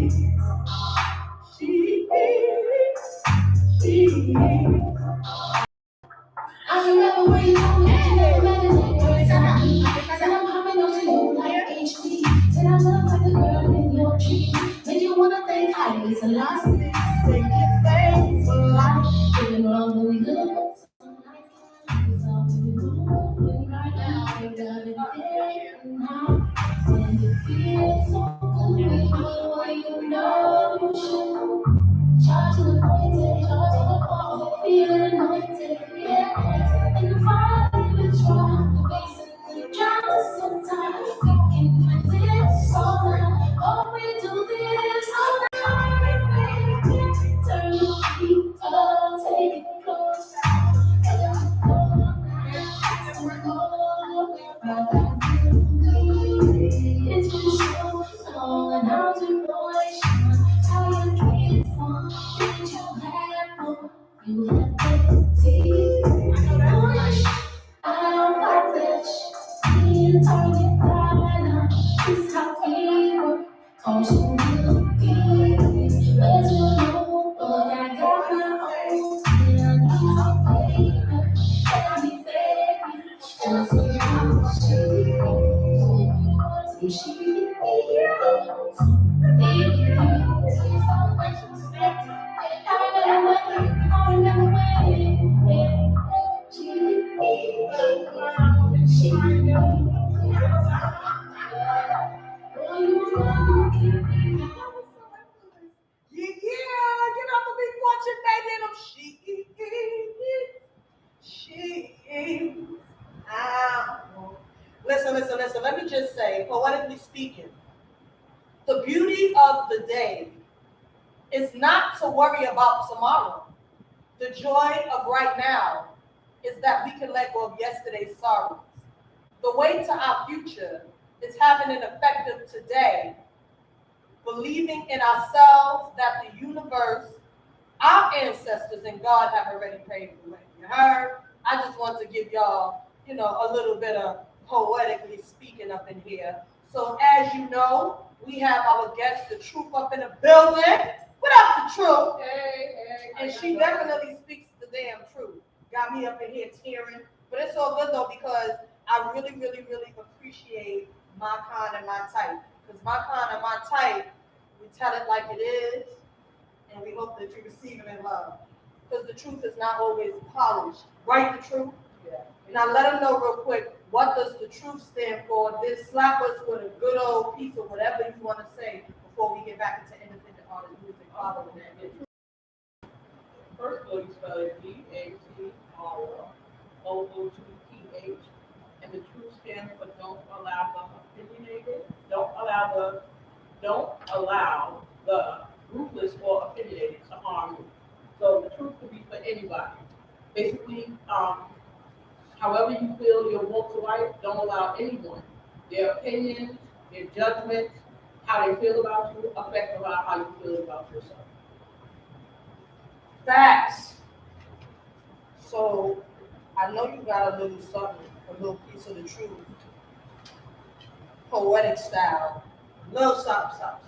I remember when you told me that you never met a girl like me. Said I'm coming on to you like HD. Said I look like the girl in your dream. Made you wanna think highly, so last thing you thanks for life. Even wrong when we look. So you know, when right now you got it there now. And it feels so good, we know what you know you should. Charge to the point, feeling anointed, yeah. And the fire in the drum, the bass in the drums. Sometimes we can do this all night. Oh, we do this all night. Turn the beat up, take it close. It's been so long, and how's your boy? How you treated fun? Did you have more? You had plenty. I don't like this. Me and Target Pride, this how we work. Also, we'll be where's your know, but I got my own. And I need some paper. Let me baby. Just a house. Listen. Let me just say, poetically speaking, the beauty of the day is not to worry about tomorrow. The joy of right now is that we can let go of yesterday's sorrows. The way to our future is having an effective today, believing in ourselves that the universe, our ancestors, and God have already paved the way. You heard? I just want to give y'all, a little bit of poetically speaking up in here. So as you know, we have our guest, the Truth, up in the building. What up, the Truth? Hey. And she definitely speaks the damn truth. Got me up in here tearing. But it's all good though, because I really, really, really appreciate my kind and my type. Because my kind and my type, we tell it like it is, and we hope that you receive it in love. Because the truth is not always polished. Right, the truth? Yeah. Now let them know real quick, what does the truth stand for? Then slap us with a good old piece of whatever you want to say before we get back into independent artist music following that. First of all, you spell it DATROOTH, and the truth stands for don't allow the ruthless or opinionated to harm you. So the truth could be for anybody. Basically, however you feel your walk to life, don't allow anyone, their opinions, their judgments, how they feel about you, affect about how you feel about yourself. Facts. So I know you got a little something, a little piece of the truth, poetic style. Little something.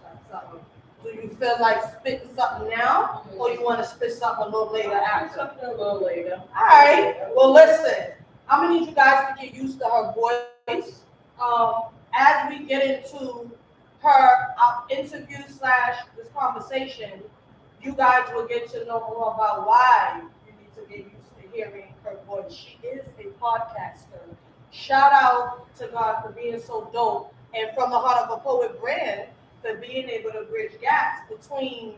Do you feel like spitting something now, or you want to spit something a little later after? Something a little later. All right. Well, listen. I'm gonna need you guys to get used to her voice. As we get into her interview / this conversation, you guys will get to know more about why you need to get used to hearing her voice. She is a podcaster. Shout out to God for being so dope, and from the Heart of a Poet brand for being able to bridge gaps between,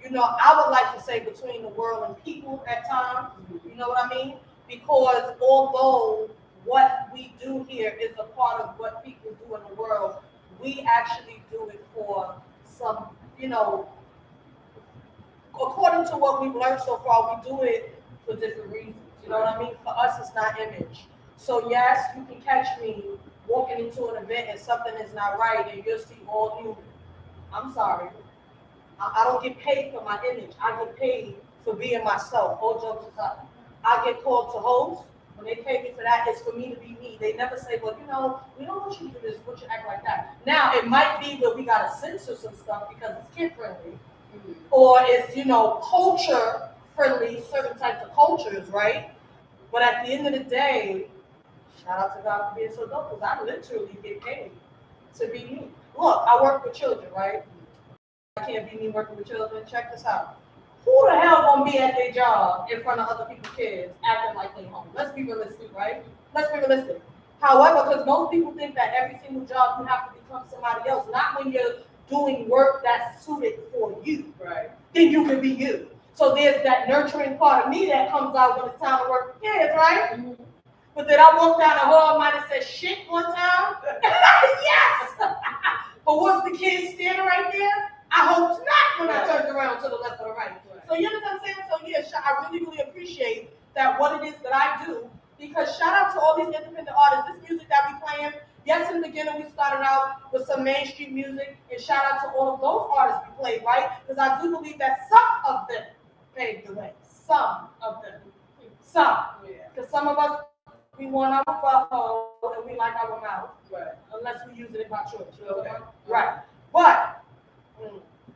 I would like to say between the world and people at times. You know what I mean? Because although what we do here is a part of what people do in the world, we actually do it for some, according to what we've learned so far, we do it for different reasons. You know what I mean? For us, it's not image. So yes, you can catch me walking into an event and something is not right and you'll see all human. I'm sorry. I don't get paid for my image. I get paid for being myself. All jokes aside. I get called to host, when they pay me for that, it's for me to be me. They never say, well, we don't want you to do this, want you to act like that. Now, it might be that we gotta censor some stuff because it's kid friendly, or it's, culture friendly, certain types of cultures, right? But at the end of the day, shout out to God for being so dope, because I literally get paid to be me. Look, I work with children, right? I can't be me working with children. Check this out. Who the hell gonna be at their job in front of other people's kids acting like they home? Let's be realistic, right? Let's be realistic. However, because most people think that every single job you have to become somebody else, not when you're doing work that's suited for you. Right. Then you can be you. So there's that nurturing part of me that comes out when it's time to work with kids, right? Mm-hmm. But then I walked down the hall, I might have said shit one time. Yes! But was the kid standing right there? I hope not when I turned around to the left or the right. So you know what I'm saying? So yeah, I really, really appreciate that what it is that I do, because shout out to all these independent artists. This music that we playing, yes, in the beginning we started out with some mainstream music, and shout out to all of those artists we played, right? Because I do believe that some of them paved the way. Some of them. Some. Because some of us, we want our butthole and we like our mouth. Right. Unless we use it by choice. Okay. Right. But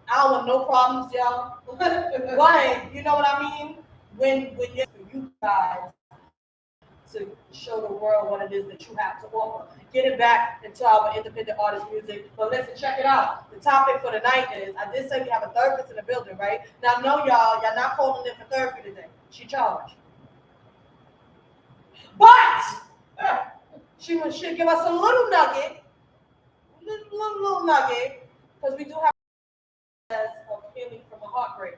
I don't want no problems, y'all. But you know what I mean? When you guys to show the world what it is that you have to offer. Getting back into our independent artist music. But listen, check it out. The topic for the night is, I did say we have a therapist in the building, right? Now, no, y'all not calling in for therapy today. She charged. But she'll give us a little nugget, little nugget, because we do have of healing from a heartbreak.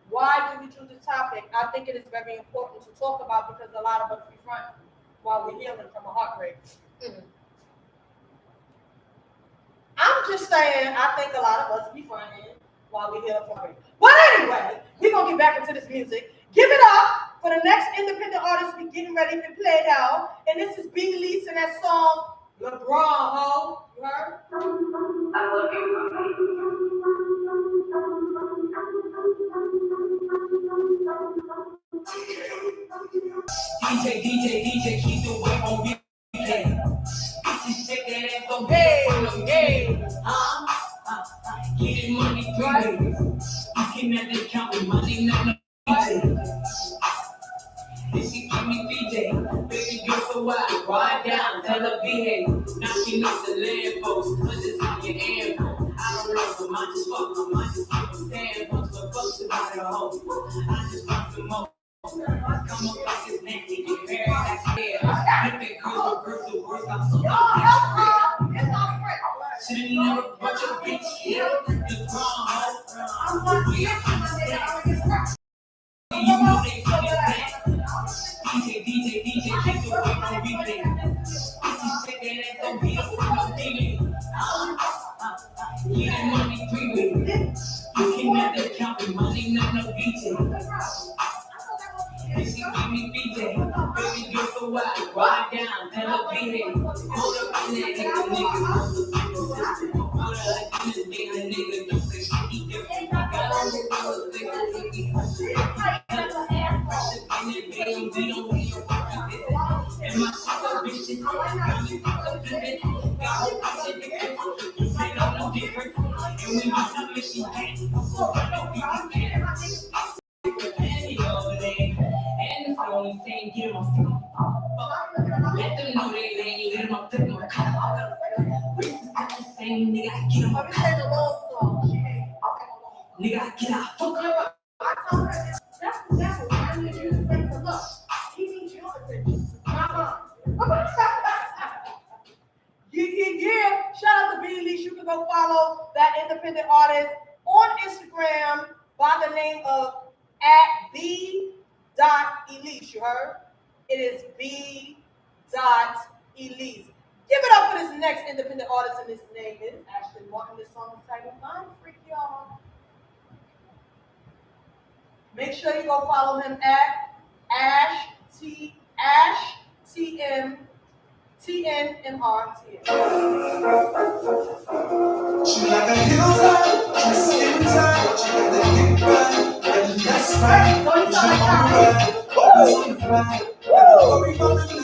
Why do we choose this topic? I think it is very important to talk about because a lot of us be front while we're healing from a heartbreak. I'm just saying, I think a lot of us be fronting while we're healing from a heartbreak. But anyway, we're going to get back into this music. Give it up for the next independent artist we're getting ready to play now. And this is B. Lease and that song, LeBron, ho. You heard? I love you. DJ, keep the weight on replay. Bitches shake that ass so bad for no game. Getting money 3 ways. You can never count with money, not no DJ. Then she give me BJ, baby girl, so I ride down, tell her behave. Knocking off the lamppost, put this on your amp. I don't know, but mine just fuck, my mind just keep a stand. Once the fuck's about a hoe, I just want some more. I come up like this nasty, get married, that's fair. Flipping girls with girls, the worst, I'm so should've never brought your bitch here. The wrong hoe. You know they coming back. DJ, keep the weight on replay. Bitches shake that ass, don't be a fucking demon. Getting money 3 ways. You can never count with money, not no BJ. And she give me BJ, baby girl, so I ride down, tell her behave. Hold up in that nigga, supposed to be consistent. Put her in the nigga, don't say shit, he different. Got on the girl, they gon' hit me. Pressure in the game, we don't hear your fucking business. And my shit so vicious, girl, you so vivid. Got whole bunch of different, you say no, no different. And when you come in, she can't, no people can't. Penny over there. And the phone saying, get him off the let them know they ain't let him off the car. Saying, nigga, get him off the nigga, get out. Fuck her. That's what I need you to say. Look, he needs your attention. Yeah. Shout out to B. Leash. You can go follow that independent artist on Instagram by the name of @B.Elise. You heard? It is B.Elise. Give it up for this next independent artist, and his name is Ashton Martin. This song is titled Mind Freak, y'all. Make sure you go follow him at TNMR. She like a hilltop, just in time. She got the big body, and that's right. She on the ride, always on the fly. Worry about the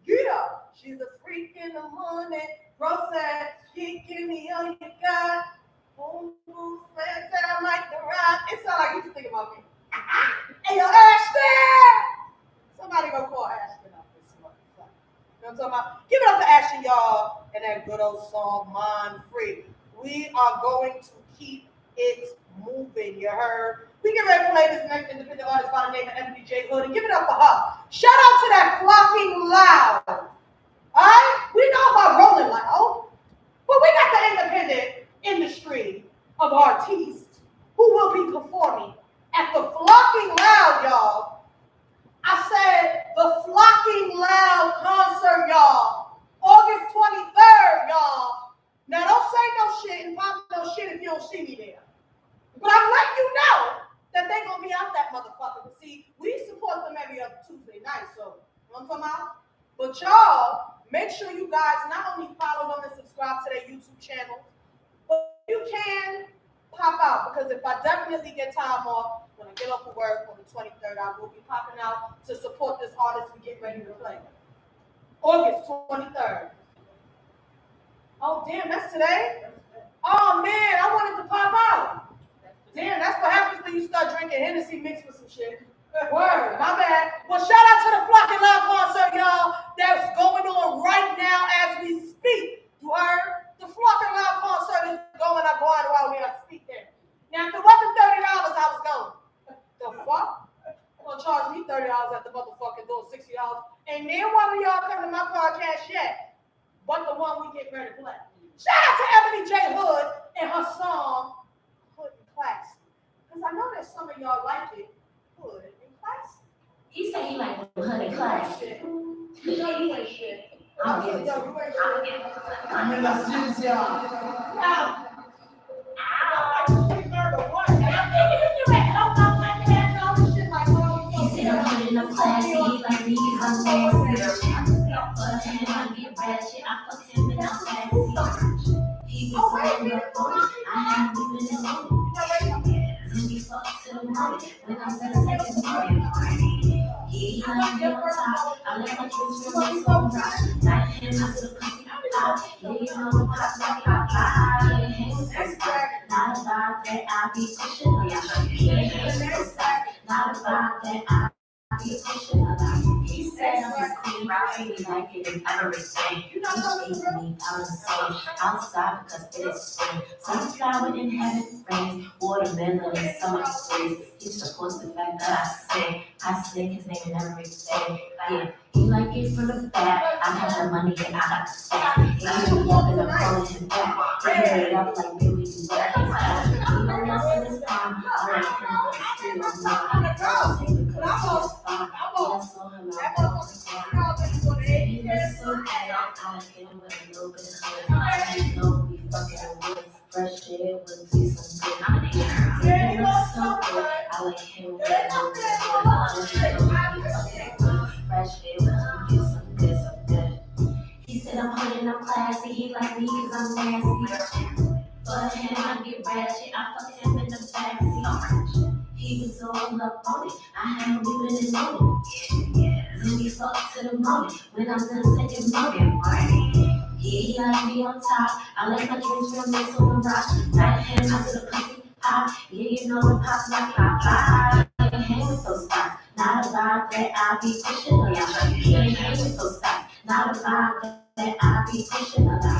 Yeah, she's a freak in the morning. Bro said, give me all you got. Boom, boom, slam down like the rock. It sounds like you just think about me. Hey, yo, Ashton! Somebody go call Ashton up this morning. You know what I'm talking about? Give it up for Ashton, y'all, and that good old song, Mind Free. We are going to keep it moving, you heard? We get ready to play this next independent artist by the name of Ebony J. Hood, and give it up for her. Shout out to that flocking loud. Alright? We know about Rolling Loud, but we got the independent industry of artists who will be performing at the flocking loud, y'all. I said the flocking loud concert, y'all. August 23rd, y'all. Now don't say no shit and pop no shit if you don't see me there. But I'm letting you know that they gonna be out that motherfucker. But see, we support them every other Tuesday night, so you know what I'm talking about? But y'all, make sure you guys not only follow them and subscribe to their YouTube channel, but you can pop out, because if I definitely get time off, when I get off of work on the 23rd, I will be popping out to support this artist we get ready to play. August 23rd. Oh, damn, that's today? Oh, man, I wanted to pop out. Damn, that's what happens when you start drinking Hennessy mixed with some shit. Word, my bad. Well, shout out to the Flocking Loud concert, y'all, that's going on right now as we speak. You heard? The Flocking Loud concert is going on while we are speaking. Now, if it wasn't $30, I was going. The fuck? You're gonna charge me $30 at the motherfucking door, $60. And neither one of y'all come to my podcast yet, but the one we get ready to play. Shout out to Ebony J. Hood and her song, Hood and Classy. Because I know that some of y'all like it. Hood and Classy. He said he like the hood and classy. No, you ain't shit. I'll give it to him. I'll give it to him. I'm in the streets, y'all. He said I'm putting up classy, he like me, I'm nasty. But him, I get ratchet, I fucked him and I'm classy. He was rolling up on it, I had him in his own. Then we fucked to the morning, when I'm to the second morning. He like me on top, I let my kids from his home rock. Like him, I took a pussy pop, yeah, you know the pop like I can't hang with those guys. Not a vibe that I be pushing on y'all. Can't hang with those guys. Not a vibe that I be pushing on y'all. He said I'm his queen, treat me like it is everything. He ate me out of the same, outside because it is spring. Sunflower in heaven rains, watermelon in summer breeze. He supports the fact that I sing his name in everything. Yeah, he like it from the back. I have the money and I got the stack. He hit me up and I'm calling him back. Bring it up like baby, you got his back. He know nothing is fine. I like him, but still I'm not. I don't think because he is fine. Yeah, I saw him out. He looks so bad. I like him with a little bit of hood. I know we fucking with fresh air with some good. He looks so good. I like him with a little bit of hood. I know we fucking with fresh air with some good. He said I'm hood and I'm classy. He like me cause I'm nasty. But him, I get ratchet. I fucked him in the backseat. He was all up on it. I had him leaving his own. Then we fucked to the morning, when I'm to the second morning. Yeah, he like me on top, I like my drinks from this on the rock. Like him, I do the pussy pop, yeah, you know the pop like I can't hang with those guys. Not a vibe that I be pushing on y'all. Can't hang with those guys. Not a vibe that I be pushing on y'all.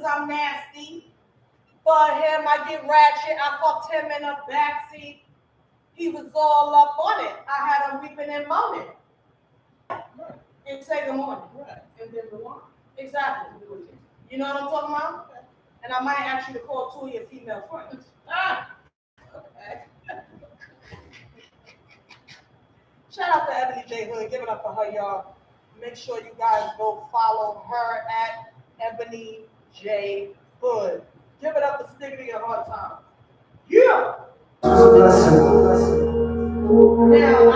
because I'm nasty. For him, I get ratchet. I fucked him in a backseat. He was all up on it. I had him weeping and moaning. Right. And say good morning. Right. And then the one. Exactly. You know what I'm talking about? Okay. And I might ask you to call 2 of your female friends. Okay. Shout out to Ebony J. Hood. Give it up for her, y'all. Make sure you guys go follow her at Ebony J. Hood. Give it up for Stiggity a hard time. Yeah! Now,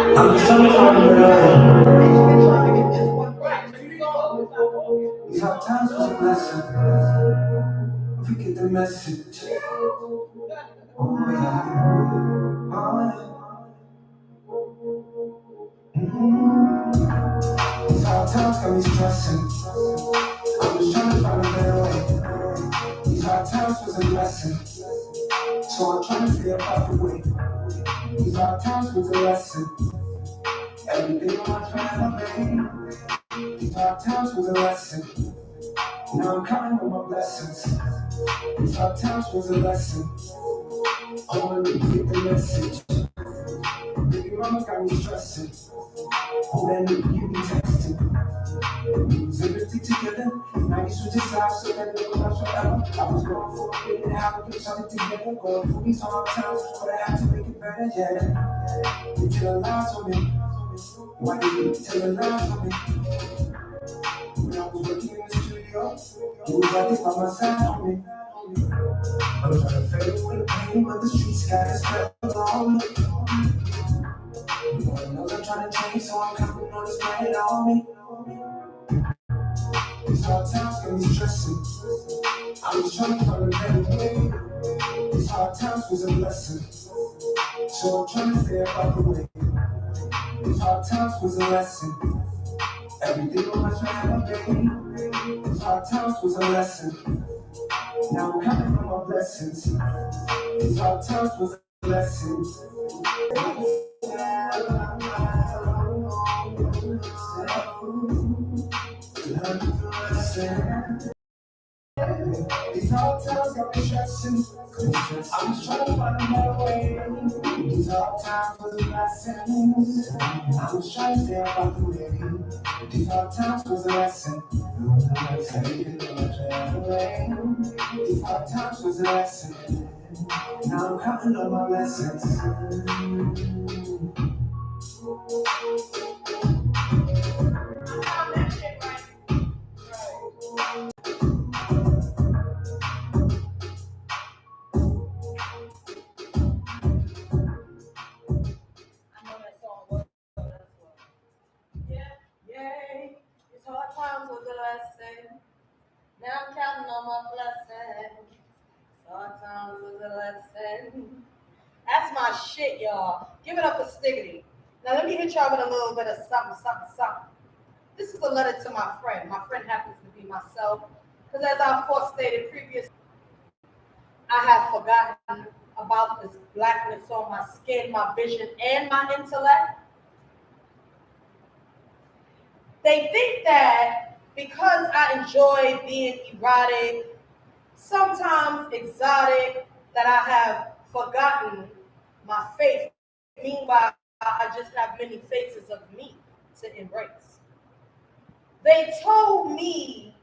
I'm just trying to find a been trying to get this one right. These hard times was a blessing. We get the message. Oh yeah. Oh yeah. These hard times got me stressing. I'm just trying to find a better way. These hard times was a blessing. So I'm trying to figure out the way. These hard times was a lesson. Everything on my family. These hard times was a lesson. Now I'm counting on my blessings. These hard times was a lesson. I wanna get the message. Baby mama got me stressing. Oh, that nigga you be texting. We was everything together. Now you switch sides so that it will last forever. I was going for a minute, how we get something together. Going through these hard times, but I had to make it better, yeah. You tell lies on me. Why did you tell lies on me? When I was working in the studio, you was right there by my side on me. I'm trying to fade away the pain, but the streets got us spell on me. Lord knows I'm trying to change, so I'm counting on this pain on me. These hard times got me stressing. I was trying to find a better way. These hard times was a lesson, so I'm trying to figure out the way. These hard times was a lesson. Everything on my family. These hard times was a lesson. Now I'm counting on my blessings. These hard times was a lesson. These hard times got me stressing. I'm just trying to find my way. These hard times was a lesson. I was trying to stay about the way. These hard times was a lesson. These hard times was a lesson. Now I'm counting on my lessons. Yay, these hard times was a lesson. Now I'm counting on my blessings. These hard times was a lesson. That's my shit, y'all. Give it up for Stiggity. Now let me hit y'all with a little bit of something, something, something. This is a letter to my friend. My friend happens to be myself. Because as I stated previously, I have forgotten about this blackness on my skin, my vision, and my intellect. They think that because I enjoy being erotic, sometimes exotic, that I have forgotten my faith. Meanwhile, I just have many faces of me to embrace. They told me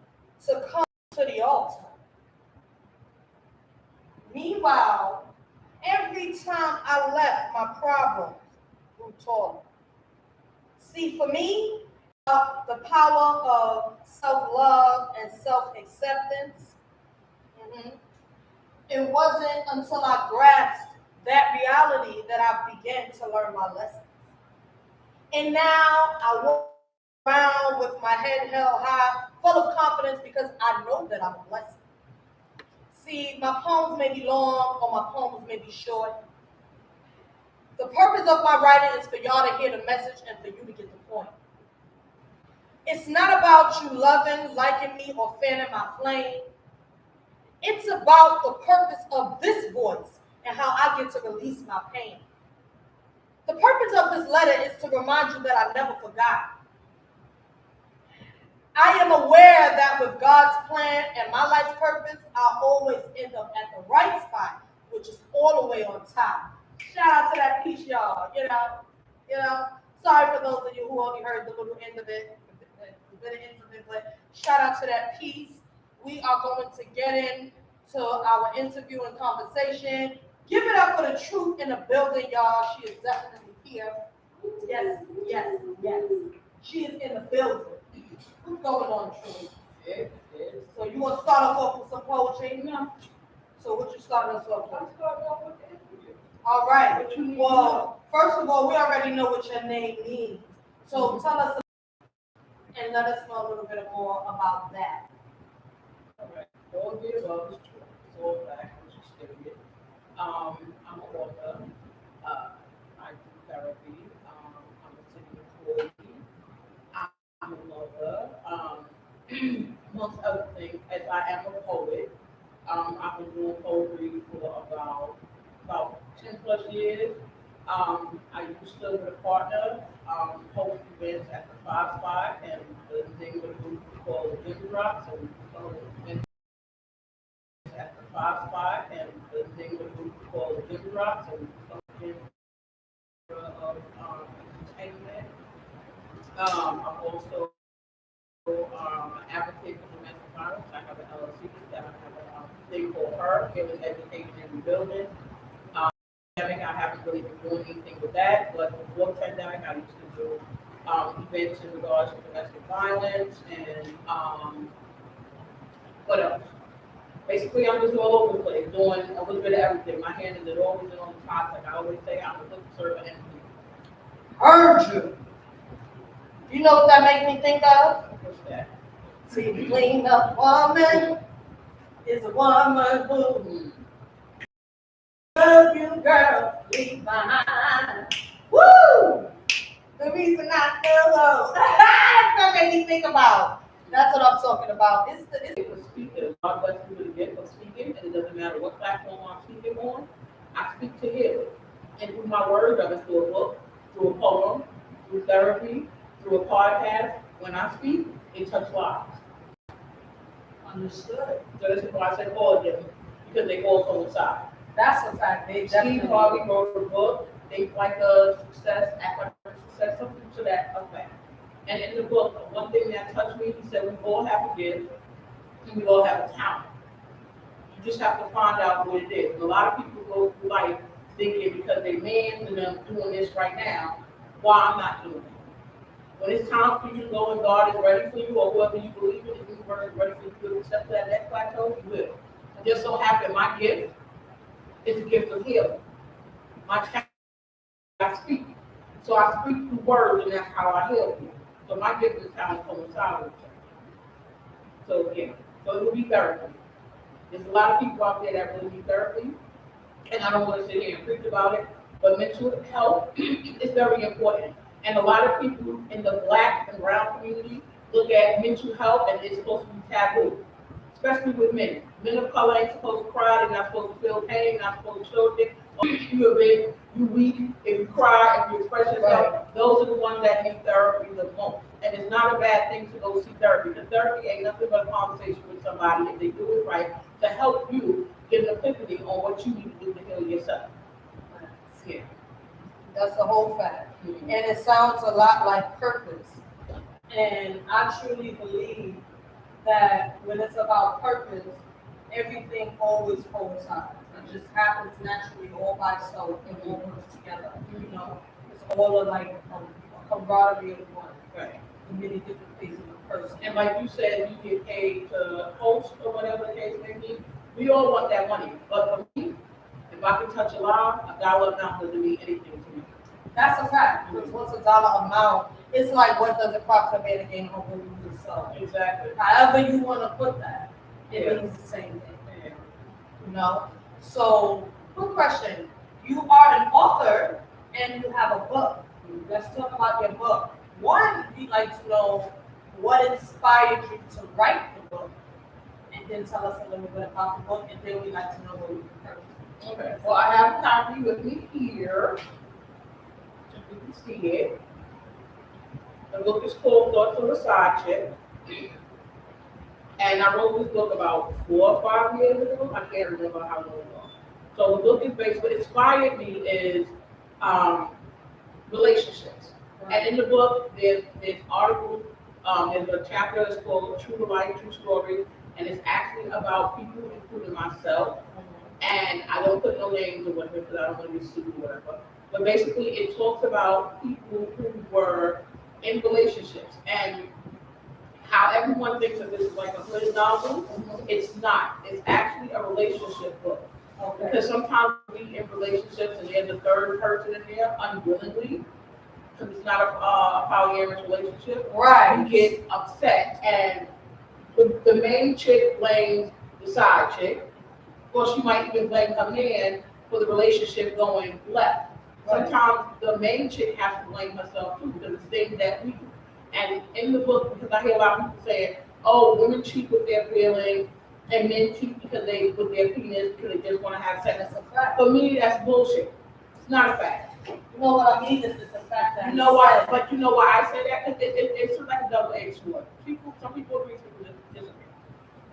to come to the altar. Meanwhile, every time I left, my problems grew taller. See, for me, the power of self-love and self-acceptance, it wasn't until I grasped that reality that I began to learn my lessons. And now I walk around with my head held high, full of confidence because I know that I'm a blessing. See, my poems may be long or my poems may be short. The purpose of my writing is for y'all to hear the message and for you to get the point. It's not about you loving, liking me, or fanning my flame. It's about the purpose of this voice and how I get to release my pain. The purpose of this letter is to remind you that I never forgot. I am aware that with God's plan and my life's purpose, I'll always end up at the right spot, which is all the way on top. Shout out to that piece, y'all. You know. Sorry for those of you who only heard the little end of it, the bit of end of it, but shout out to that piece. We are going to get into our interview and conversation. Give it up for the truth in the building, y'all. She is definitely here. Yes, yes, yes. She is in the building. What's going on, Truth? Yeah. So you want to start us off with some poetry? No. So what you starting us off with? Let's start off with the interview. All right. What you need to Well, first of all, we already know what your name means. So tell us and let us know a little bit more about that. All right. All of the above is true. It's all facts, which is stated. I'm an author. I do therapy. I'm a city employee. I'm a mother. Amongst other things, as I am a poet, I've been doing poetry for about 10 plus years. I used to with a partner, host events at the 5 Spot, and the name of the group was called the Gym Drop. So we held events at the 5 Spot, and the name of the group was called the Gym Drop. So we held of entertainment. I'm also an advocate for domestic violence. I have an LLC that I have a thing called HEARTBREAK, Giving Education and Rebuilding. Pandemic, I haven't really been doing anything with that, but before the pandemic, I used to do events in regards to domestic violence and what else? Basically, I'm just all over the place, doing a little bit of everything. My hand is always in on the top. Like I always say, I'm a good servant and Heard you. You know what that make me think of? what's that? See, clean up woman is a woman who love you, girl, leave behind. Woo! The reason I feel low. That's what made me think about. That's what I'm talking about. It's For speakers, God bless you with the gift of speaking, and it doesn't matter what platform I'm speaking on. I speak to healing, and through my words, whether it's through a book, through a poem, through therapy, through a podcast. When I speak, it touches lives. understood. So this is why I said all of them, because they all coincide. That's a fact. They Steve definitely. Harvey wrote a book, Think Like a Success, Act Like a Success, something to that effect. And in the book, one thing that touched me, he said, we all have a gift, and we all have a talent. You just have to find out what it is. And a lot of people go through life thinking because they're men and I'm doing this right now, why I'm not doing it. When it's time for you to go and God is ready for you, or whoever you believe in, the universe is ready for you to accept that next plateau, you will. It just so happened my gift is a gift of healing. My talent, I speak. So I speak through words, and that's how I heal people. So my gift is kind of coincide with each other. So yeah, so it will be therapy. There's a lot of people out there that really need therapy, and I don't want to sit here and preach about it, but mental health is very important. And a lot of people in the Black and brown community look at mental health and it's supposed to be taboo, especially with men. Men of color ain't supposed to cry, they're not supposed to feel pain, they're not supposed to show it. Oh, you a bit, you weak, if you cry, if you express yourself, those are the ones that need therapy the most. And it's not a bad thing to go see therapy, because therapy ain't nothing but a conversation with somebody, if they do it right, to help you get an epiphany on what you need to do to heal yourself. Yeah. That's the whole fact. Mm-hmm. And it sounds a lot like purpose. And I truly believe that when it's about purpose, everything always coincides. It just happens naturally all by itself and all works together. You know, it's all like a camaraderie of one. Right. In many different phases of a person. And like you said, you get paid to host or whatever the case may be. We all want that money. But for me, if I can touch a live, $1 amount doesn't mean anything to me. That's a fact. Because what's a dollar amount? It's like what does it profit a man to gain a whole world lose himself? Exactly. However you want to put that, it Yeah. means the same thing. Yeah. You know? So, quick question. You are an author and you have a book. Let's talk about your book. One, we'd like to know what inspired you to write the book. And then tell us a little bit about the book, and then we'd like to know what you purchased. Okay. Well, I have a copy with me here. So you can see it. The book is called Thoughts of a Side Chick. And I wrote this book about 4 or 5 years ago. I can't remember how long ago. So the book is based, what inspired me is um, relationships. And in the book, there's articles, there's a chapter that's called True to Life, True Stories, and it's actually about people, including myself. And I don't put no names or whatever because I don't want to be sued or whatever. But basically, it talks about people who were in relationships and how everyone thinks that this is like a hood novel. It's not. It's actually a relationship book. Okay. Because sometimes we in relationships and there's a third person in there unwillingly, because it's not a polyamorous relationship. Right. You get upset, and the main chick blames the side chick, or she might even blame her man for the relationship going left. Right. Sometimes the main chick has to blame herself too, because it's things that we do. And in the book, because I hear a lot of people saying, "Oh, women cheat with their feelings, and men cheat because they with their penis because they just want to have sex." That's a fact. For me, that's bullshit. It's not a fact. You know what I mean? It's a fact that You know why? But you know why I say that? Because it's like a double-edged sword. Some people agree, some people disagree.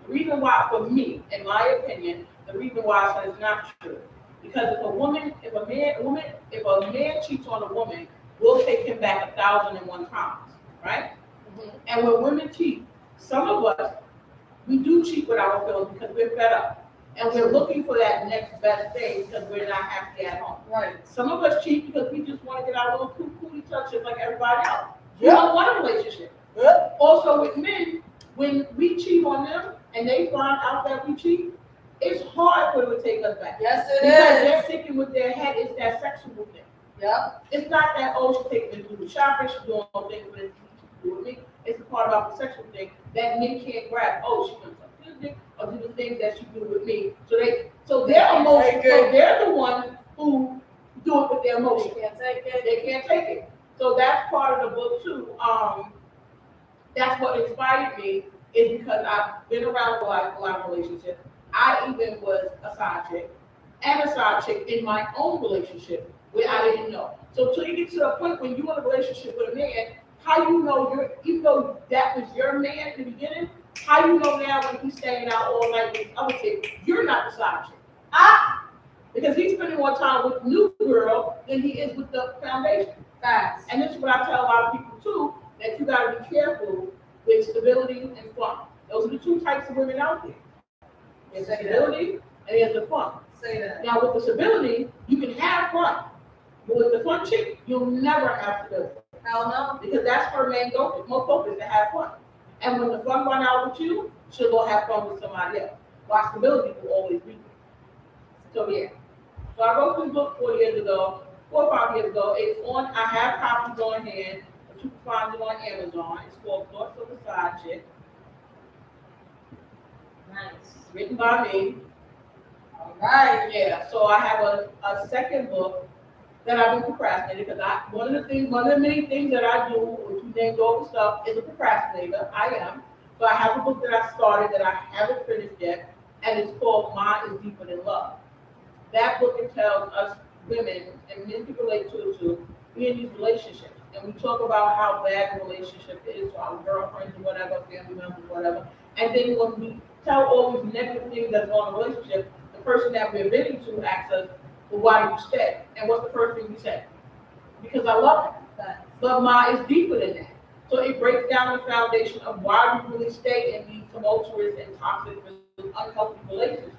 The reason why, for me, in my opinion, the reason why I say it's not true, because if a man cheats on a woman, we'll take him back 1,001 times, right? And when women cheat, some of us, we do cheat with our feelings because we're fed up. And we're looking for that next best thing because we're not happy at home. Right. Some of us cheat because we just want to get our little cootie touch just like everybody else. We don't want a relationship. Yep. Also with men, when we cheat on them and they find out that we cheat, it's hard for them to take us back. Yes, it Because is. they're thinking with their head it's that sexual thing. Yep. It's not that, oh, she's taking me to the shopping, she's doing all things with it, she do with me. It's the part about the sexual thing that men can't grab. Oh, she wants some music or do the things that she do with me. So they're emotional. So they're the ones who do it with their emotions. They can't take it. They can't take it. So that's part of the book too. That's what inspired me is because I've been around a lot of relationships. I even was a side chick and a side chick in my own relationship where I didn't know. So till you get to the point when you're in a relationship with a man, how you know even though that was your man in the beginning, how you know now when he's staying out all night with other chicks, you're not the side chick. Because he's spending more time with the new girl than he is with the foundation. Facts. And this is what I tell a lot of people too, that you gotta be careful with stability and fun. Those are the two types of women out there. There's stability and there's the fun. Say that. Now with the stability, you can have fun. But with the fun chick, you'll never have stability. Hell no. Because that's her main focus, more focus to have fun. And when the fun run out with you, she'll go have fun with somebody else. While stability will always be there. So yeah. So I wrote this book 4 or 5 years ago. It's on, I have copies on hand, but you can find it on Amazon. It's called Thoughts of a Side Chick. Nice. It's written by me. All right. Yeah, so I have a second book that I've been procrastinating because one of the many things that I do, which you named all the stuff, is a procrastinator. I am. So I have a book that I started that I haven't finished yet, and it's called Mine is Deeper Than Love. That book tells us women, and men can relate to it too, be in these relationships. And we talk about how bad the relationship is to our girlfriends or whatever, family members, whatever. And then when we tell all these negative things that's on the relationship, the person that we're admitting to asks us, well, why do you stay? And what's the first thing we say? Because I love him. But mine is deeper than that. So it breaks down the foundation of why we really stay in these tumultuous and toxic, unhealthy relationships.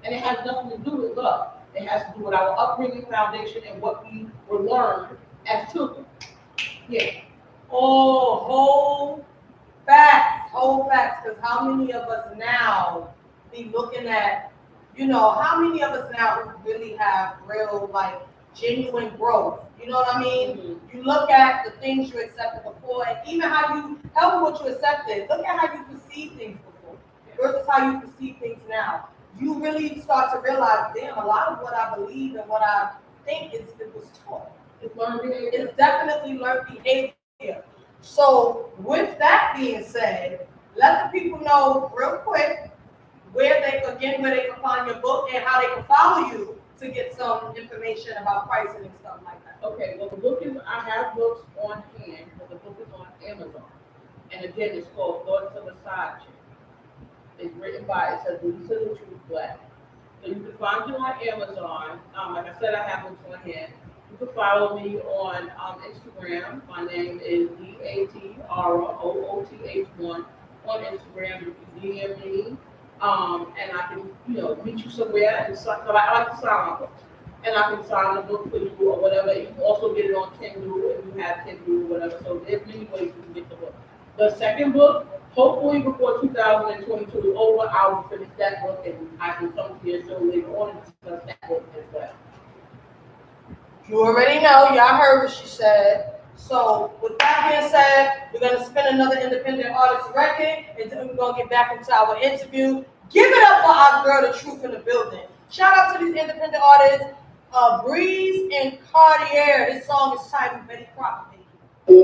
And it has nothing to do with love. It has to do with our upbringing foundation and what we were learned as children. Yeah. Oh, whole facts. Because how many of us now be looking at, how many of us now who really have real, genuine growth? You know what I mean? Mm-hmm. You look at the things you accepted before, and even tell me what you accepted. Look at how you perceive things before versus how you perceive things now. You really start to realize, damn, a lot of what I believe and what I think it was taught. It's learned behavior. It's definitely learned behavior. So with that being said, let the people know real quick where they can find your book and how they can follow you to get some information about pricing and stuff like that. Okay, well the book is, I have books on hand, but the book is on Amazon. And again, it's called Thoughts of a Side Chick. It's written by, it says Lisa the Truth Black. So you can find it on Amazon. Like I said, I have it on hand. You can follow me on Instagram. My name is DATROOTH1 on Instagram. You can DM me, and I can, meet you somewhere. And so, I like to sign my books, and I can sign the book for you or whatever. You can also get it on Kindle if you have Kindle or whatever. So there's many ways you can get the book. The second book, hopefully before 2022 is over, I will finish that book and I can come to your show later on and discuss that book as well. You already know, y'all heard what she said. So with that being said, we're gonna spin another independent artist record, and then we're gonna get back into our interview. Give it up for our girl, The Truth in the building. Shout out to these independent artists, Breeze and Cartier. This song is titled Betty Crocker. Ain't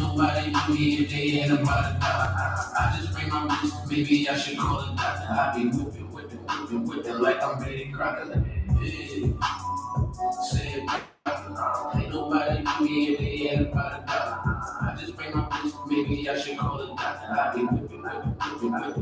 nobody with me if they ain't about to die. I just bring my wrist, maybe I should call a doctor. I be whipping like I'm Betty Crocker. Yeah. Say it, ain't nobody with me if they ain't about to die. I just bring my wrist, maybe I should call a doctor. I be whipping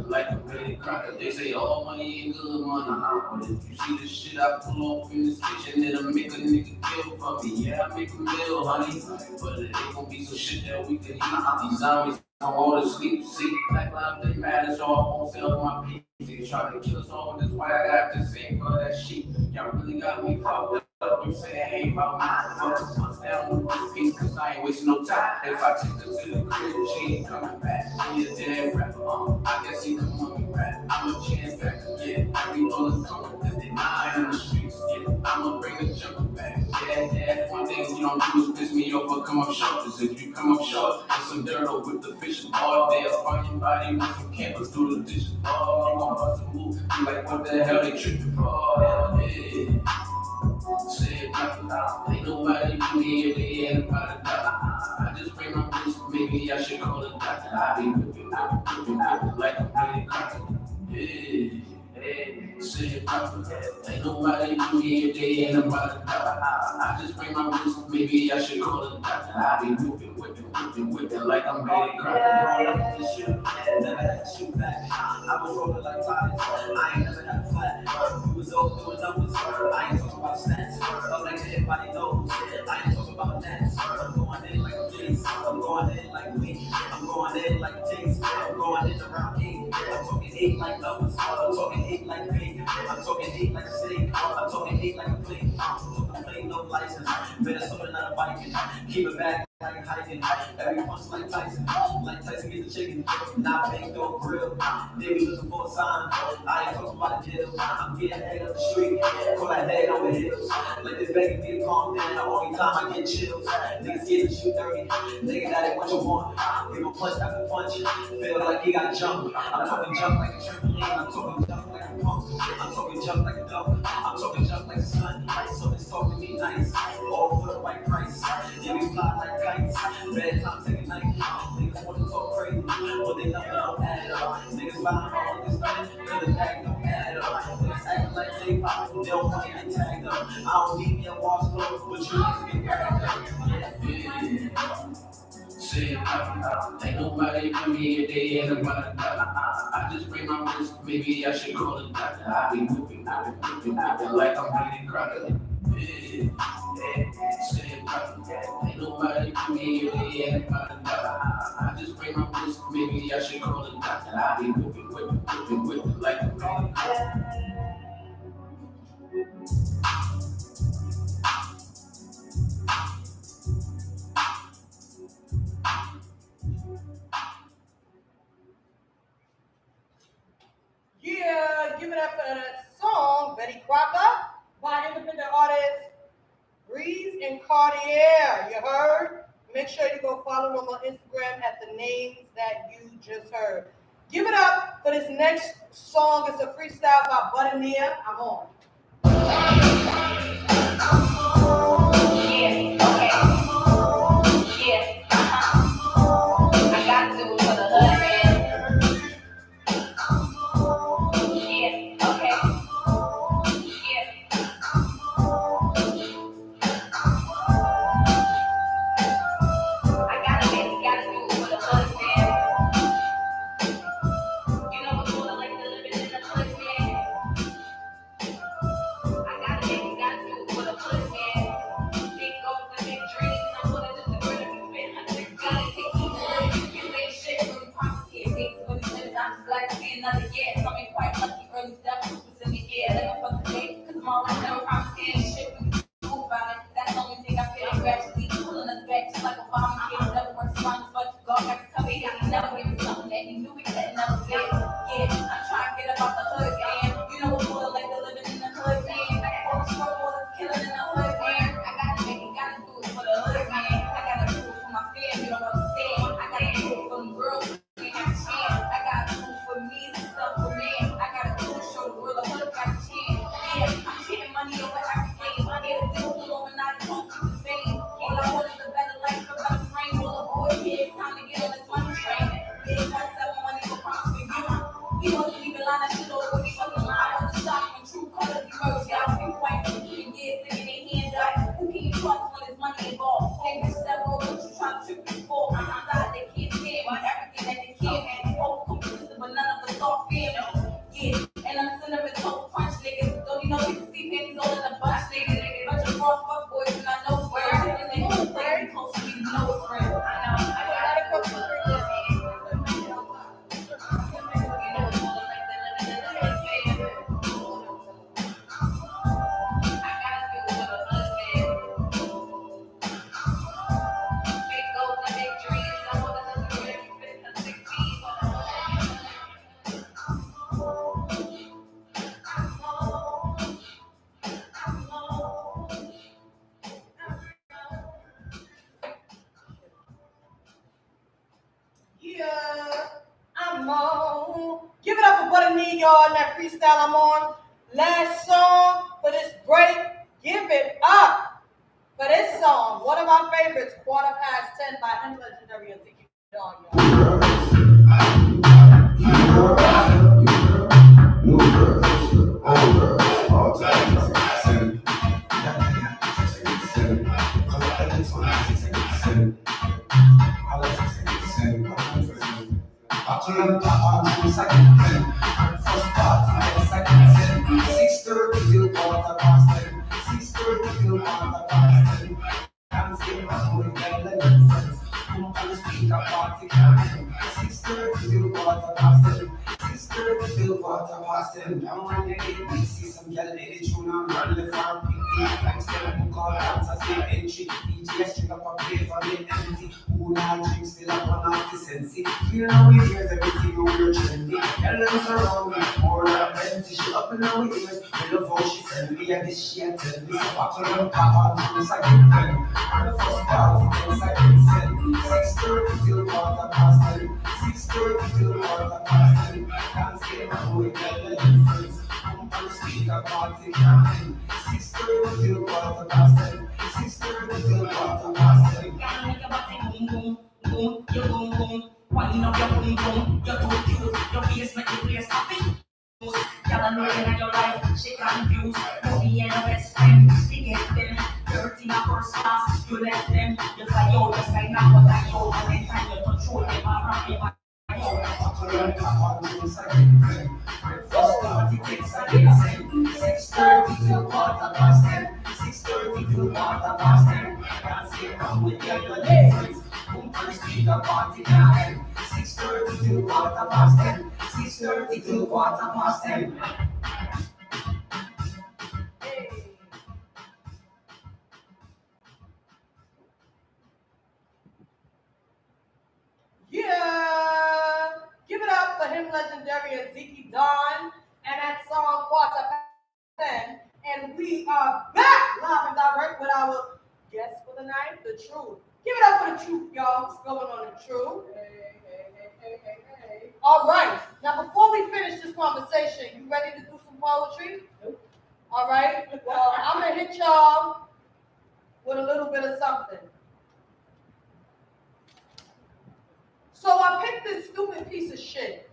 like I'm Betty Crocker. They say all money ain't good money, but if you see the shit I pull off in this kitchen, it'll make a nigga kill for me. Yeah, I make a meal, honey, but it ain't gonna be some shit that we can eat. These zombies don't want to sleep. See, Black Lives they matter, so I won't sell my peace. They try to kill us all, that's why I got to sing for that shit. Y'all really got me fucked up. You say I ain't about my fuck. Once down with this piece, cause I ain't wasting no time. If I take her to the crib, she ain't coming back. She a dead rapper, I guess he come on me rap. I'm a chance back again. Every bullet coming, cause they die in the streets. Yeah, I'ma bring the jumper back. Yeah. One thing you don't do is piss me off or come up short. Cause if you come up short, there's some dirt over with the fishing bar. They'll find your body with some campers through the dishes. Oh, I'm gonna bust a move. You like, what the hell they tripping for? Yeah. Say it, ain't nobody with me if they ain't about to die. I just bring my wrist, maybe I should call a doctor. I be whipping like I'm Betty Crocker. Yeah. Say it, ain't nobody with me if they ain't about to die. I just bring my wrist, maybe I should call a doctor. I be whipping like I'm Betty Crocker. This shit, never had to shoot back. I was rolling like Titus. I ain't never had a flat. You was all doing numbers. I ain't talking about stats. I'm like everybody knows. I ain't talking about nats. I'm going in like a Jace. I'm going in like me. I'm going in like Jace. I'm going in around 8. I'm talking 8 like numbers. I'm talking 8 like pink. I'm talking 8 like steak. I'm talking 8 like a plate. I'm talking plate, no license. Minnesota, not a Viking. Keep it back. Like hiking, every punch like Tyson get the chicken, not baked on grill. They be looking for a sign. I ain't talking about a deal. I'm getting head up the street, call that head over hills. Like this begging me to calm down. The only time I get chills, niggas getting shoot dirty. Nigga that ain't what you want. Give a punch after punch, feel like he got jump. I'm talking jump like a trampoline. I'm talking jump like a pump. I'm talking jump like a dog. I'm talking jump like a sun. So it's talking to me nice, all for the right price. Yeah, we fly like kites. Bad time taking night. Niggas want to talk crazy, but they nothing don't add up. Niggas buying all this money, till the bag don't add up. Niggas acting like they pop, they don't want to get tagged up. I don't need me a wash clothes, but you niggas get grabbed up. Yeah. Say it, ain't nobody with me if they ain't about to die. I just bring my wrist, maybe I should call a doctor. I be whipping like I'm Betty Crocker. Yeah. Say it, ain't nobody with me if they ain't about to die. I just bring my wrist, maybe I should call a doctor. I be whipping like I'm Betty Crocker. Yeah, give it up for that song, Betty Crocker, by independent artists Breeze and Cartier. You heard? Make sure you go follow them on Instagram at the names that you just heard. Give it up for this next song. It's a freestyle by Buttermere. I'm on. Yeah, okay. Yeah, I got to do it for the hood, man. more fuck boys than I know square. And they keep playing close to me, you know it's real. I gotta go to the Yeah, I'm on. Give it up for Butter Knee, y'all, in that freestyle I'm on. Last song for this break. Give it up for this song. One of my favorites, 10:15 by him, legendary Ezekiel Dawn, y'all. New girls, old girls, all types. See some yellow lady tune on run the car, pick the flanks, then I call dance, I say entry, DJS, string up a play for the empty, who now drink still up on off the sense, you know we hears everything we're trendy, yellow around me, more than plenty, she up in our ears, we love how she send me, and this she and tell me, so back on the pop on to the second pen, on the first party, then second send, 6:30 till 10:15, 6:30 till 10:15, can't get my boy, yellow difference. Speaker party campaign 6:30 till 10:15 6:30 till 10:15 Gotta make your body boom boom boom, your boom boom, winding up your boom boom, you're too cute, your face make the place happy. Gotta look at your life, she confused, movie and a best friend, she get them, dirty in a first class, you left them, you fly out, just like now, but like yo, and then time you control them, around them, First party takes a dance 6:30 till 10:15 6:30 till 10:15 can't skip on with yellow difference. Boom on the speaker party campaign 6:30 till 10:15 6:30 till 10:15. Yeah, give it up for him, legendary Ezekiel Dawn, and that song 10:15. And we are back live and direct with our guest for the night, The Truth. Give it up for The Truth, y'all. What's going on, The Truth? Hey. All right. Now, before we finish this conversation, you ready to do some poetry? Nope. All right. Well, I'm going to hit y'all with a little bit of something. So I picked this stupid piece of shit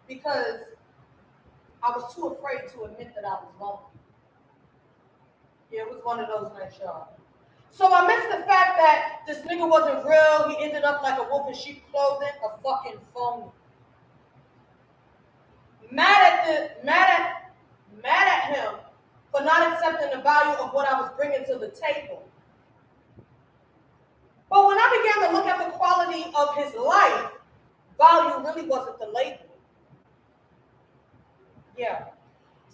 because I was too afraid to admit that I was lonely. Yeah, it was one of those nights, y'all. So I missed the fact that this nigga wasn't real. He ended up like a wolf in sheep clothing, a fucking phony. Mad at him for not accepting the value of what I was bringing to the table. But when I began to look at the quality of his life, value really wasn't the label. Yeah.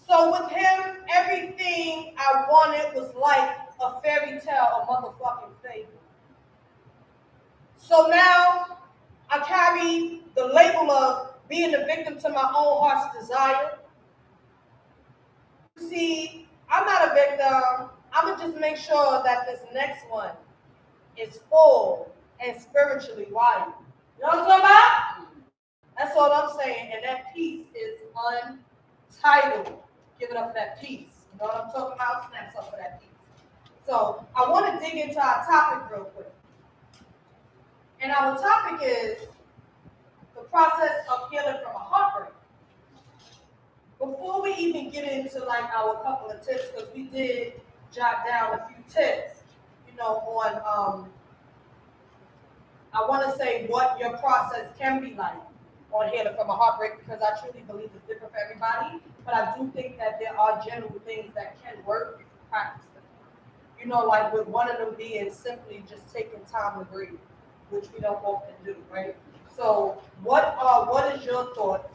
So with him, everything I wanted was like a fairy tale, a motherfucking fable. So now I carry the label of being a victim to my own heart's desire. See, I'm not a victim. I'm gonna just make sure that this next one is full and spiritually wired. You know what I'm talking about? That's all I'm saying. And that piece is untitled. Give it up for that piece. You know what I'm talking about? Snaps up for that piece. So I want to dig into our topic real quick. And our topic is the process of healing from a heartbreak. Before we even get into like our couple of tips, because we did jot down a few tips, you know, on I want to say what your process can be like on healing from a heartbreak, because I truly believe it's different for everybody. But I do think that there are general things that can work if you practice them. You know, like with one of them being simply just taking time to breathe, which we don't often do, right? So what is your thoughts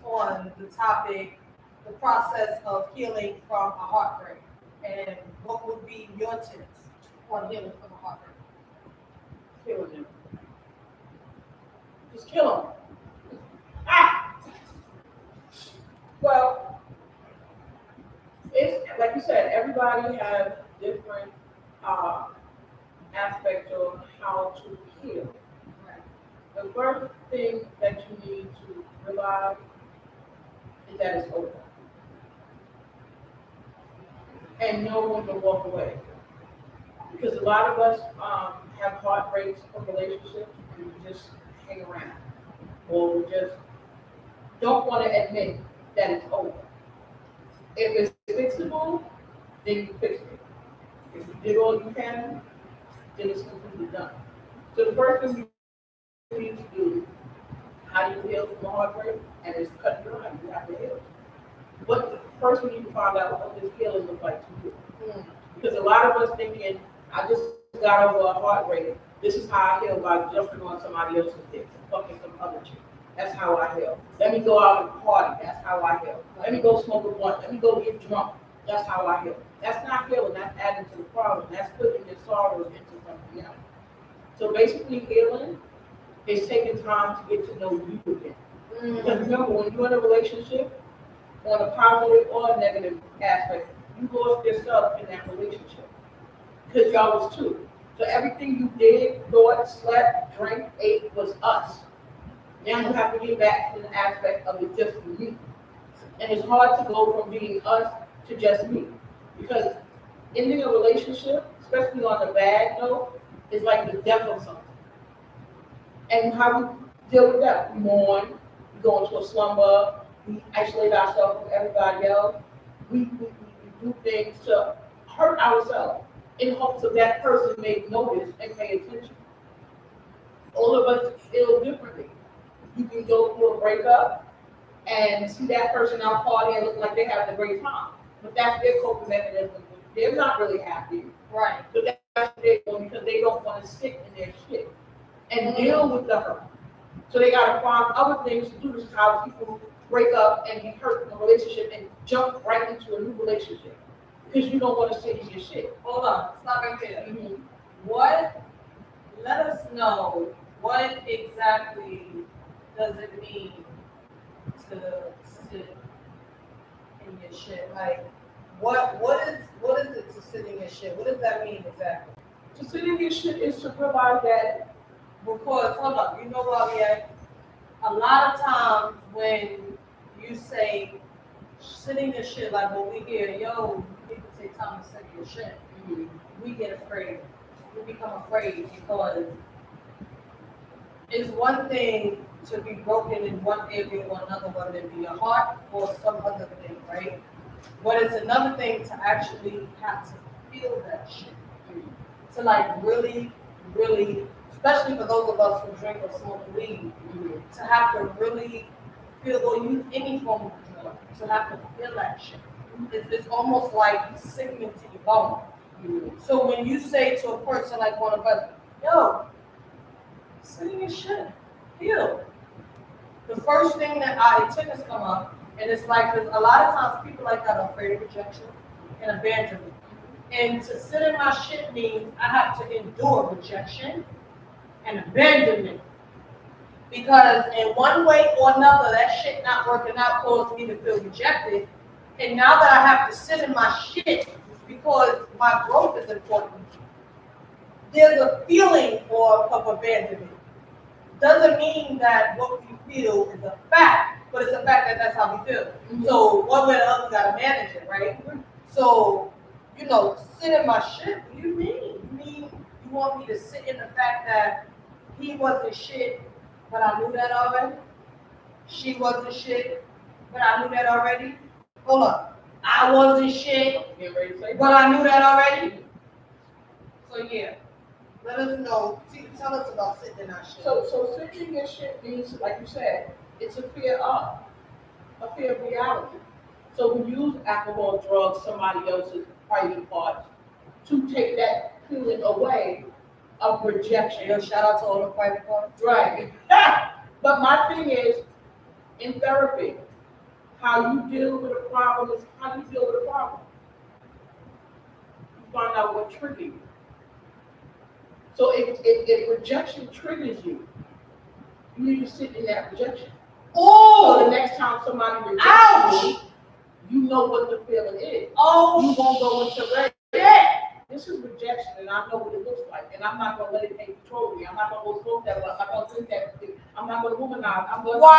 on the topic, the process of healing from a heartbreak? And what would be your tips on healing from a heartbreak? Kill them. Just kill them. Ah! Well, it's like you said, everybody has different uh, aspects of how to heal. The first thing that you need to realize is that it's over. And know when to walk away. Because a lot of us have heartbreaks from relationships and we just hang around. Or we just don't want to admit that it's over. If it's fixable, then you fix it. If you did all you can, then it's completely done. So the first thing you need to do, how do you heal from a heartbreak? And it's cut your life, you have to heal. But first we need to find out what this healing looks like to you. Because a lot of us thinking, I just got over a heartbreak. This is how I heal by jumping on somebody else's dick and fucking some other chick. That's how I heal. Let me go out and party. That's how I heal. Let me go smoke a blunt. Let me go get drunk. That's how I heal. That's not healing. That's adding to the problem. That's putting your sorrows into something else. So basically, healing is taking time to get to know you again. Because remember, when you're in a relationship, on a positive or a negative aspect, you lost yourself in that relationship. Because y'all was two. So everything you did, thought, slept, drank, ate was us. Now you have to get back to the aspect of it just me. And it's hard to go from being us to just me. Because ending a relationship, especially on a bad note, is like the death of something. And how we deal with that? We mourn, we go into a slumber, we isolate ourselves from everybody else. We do things to hurt ourselves in hopes of that person may notice and pay attention. All of us feel differently. You can go through a breakup and see that person out partying and look like they're having a great time. But that's their coping mechanism. They're not really happy. Right. But that's what they're doing because they don't want to stick in their shit and deal with the hurt. So they gotta find other things to do. This is how people break up and be hurt in a relationship and jump right into a new relationship. Because you don't want to sit in your shit. Hold on, stop right there. Mm-hmm. Let us know what exactly does it mean to sit in your shit? Like, what is it to sit in your shit? What does that mean exactly? To sit in your shit is to provide that. Because, hold up, you know what we at? A lot of times when you say sitting your shit, like when we hear, yo, you need to take time to sit your shit, we get afraid. We become afraid because it's one thing to be broken in one area or another, whether it be your heart or some other thing, right? But it's another thing to actually have to feel that shit. To like really, really, especially for those of us who drink or smoke weed, to have to really feel or use any form of drug, to have to feel that shit. It's almost like sickening to your bone. So when you say to a person like one of us, yo, sit in your shit, heal. The first thing that our antennas come up, and it's like, because a lot of times people like that are afraid of rejection and abandonment. And to sit in my shit means I have to endure rejection and abandonment. Because in one way or another, that shit not working out caused me to feel rejected. And now that I have to sit in my shit because my growth is important, there's a feeling of abandonment. Doesn't mean that what we feel is a fact, but it's a fact that that's how we feel. So one way or the other, gotta manage it, right? So, you know, sit in my shit. What do you mean? You mean you want me to sit in the fact that he wasn't shit, but I knew that already? She wasn't shit, but I knew that already? Hold up. I wasn't shit, but I knew that already? So yeah, let us know. Tell us about sitting in our shit. So sitting in your shit means, like you said, it's a fear of reality. So we use alcohol, drugs, somebody else's private parts to take that feeling away of rejection. Yo, shout out to all the private parts. Right. But my thing is, in therapy, how you deal with a problem is how you deal with a problem. You find out what triggered you. So if rejection triggers you, you need to sit in that rejection. So the next time somebody rejects you, you know what the feeling is. You won't go into red. This is rejection, and I know what it looks like, and I'm not gonna let it take control of me. I'm not gonna go smoke that way. I'm not gonna think that way. I'm not gonna womanize. I'm gonna because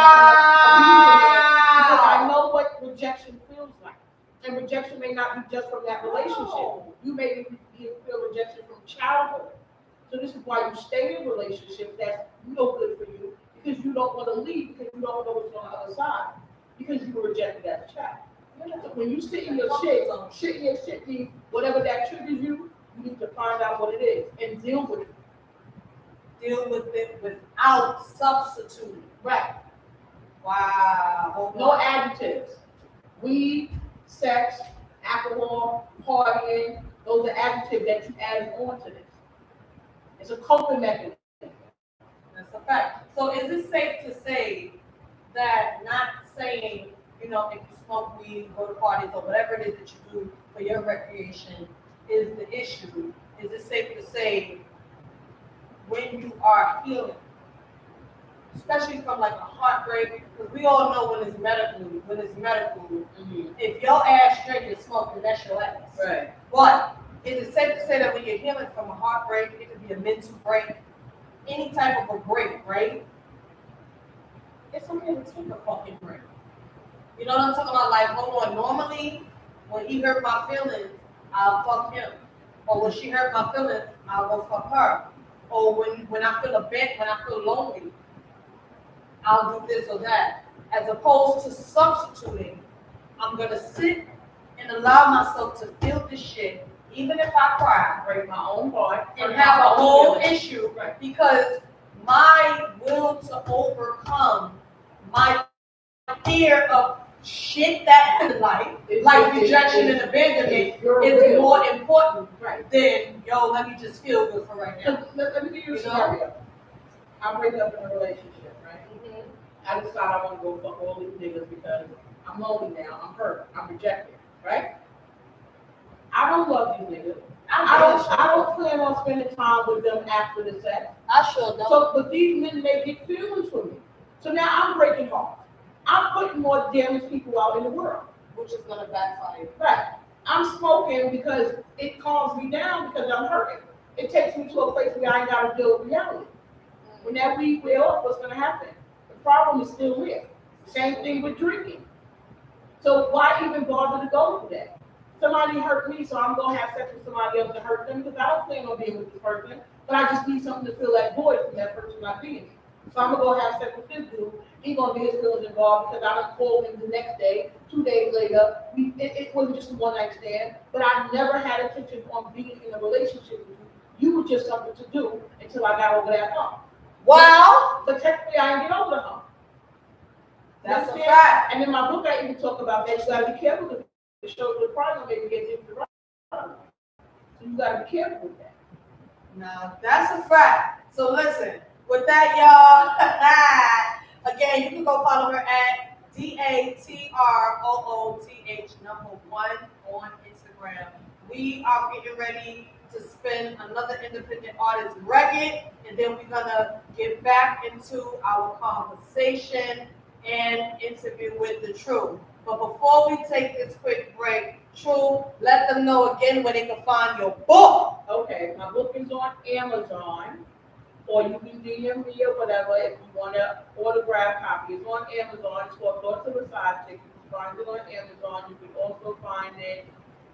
I know what rejection feels like, and rejection may not be just from that relationship. You may feel rejection from childhood. So this is why you stay in relationships that's no good for you, because you don't want to leave, because you don't know what's on the other side, because you were rejected as a child. So when you sit in your shit, whatever that triggers you, you need to find out what it is and deal with it. Deal with it without substituting. Right. Wow. No adjectives. Weed, sex, alcohol, partying, those are adjectives that you add on to this. It's a coping mechanism. That's a fact. So is it safe to say that not saying, if you smoke weed, go to parties, or whatever it is that you do for your recreation is the issue? Is it safe to say when you are healing, especially from like a heartbreak, because we all know when it's medical, if your ass straight is smoking, that's your ass. Right. But is it safe to say that when you're healing from a heartbreak, it could be a mental break, any type of a break, right? It's okay to take a fucking break. You know what I'm talking about? Like, hold on, normally when he hurt my feelings, I'll fuck him. Or when she hurt my feelings, I'll go fuck her. Or when I feel a bit, when I feel lonely, I'll do this or that. As opposed to substituting, I'm gonna sit and allow myself to feel this shit, even if I cry, Break my own heart and have a whole issue, because my will to overcome my fear of shit that in life, like rejection and abandonment, is more important than, let me just feel good for right now. Let me give you a scenario. I break up in a relationship, right? I decide I want to go fuck all these niggas because I'm lonely now, I'm hurt, I'm rejected, right? I don't love these niggas. I don't plan on spending time with them after the sex. I sure don't. So, but these men may get feelings for me. So now I'm breaking hearts. I'm putting more damaged people out in the world, which is gonna backfire. Right. I'm smoking because it calms me down because I'm hurting. It takes me to a place where I ain't got to deal with reality. When that weed wears off, what's gonna happen? The problem is still there. Same thing with drinking. So why even bother to go through that? Somebody hurt me, so I'm gonna have sex with somebody else to hurt them because I don't plan on being with this person, but I just need something to fill that void from that person not being here. So I'm gonna go have sex with this dude. He's gonna get his feelings involved because I done called him the next day, 2 days later. It wasn't just a one night stand, but I never had intention on being in a relationship with you. You were just something to do until I got over that hump. Wow. But technically I didn't get over the hump. That's a fact. And in my book I even talk about that. You gotta be careful with the show the problem maybe get into the right. So you gotta be careful with that. No, that's a fact. So listen, with that, y'all, again, you can go follow her at DATROOTH 1 on Instagram. We are getting ready to spin another independent artist record, and then we're gonna get back into our conversation and interview with the Truth. But before we take this quick break, True, let them know again where they can find your book. Okay, my book is on Amazon, or you can DM me or whatever if you want an autograph copy. It's on Amazon. It's called Thoughts of a Side Chick. You can find it on Amazon. You can also find it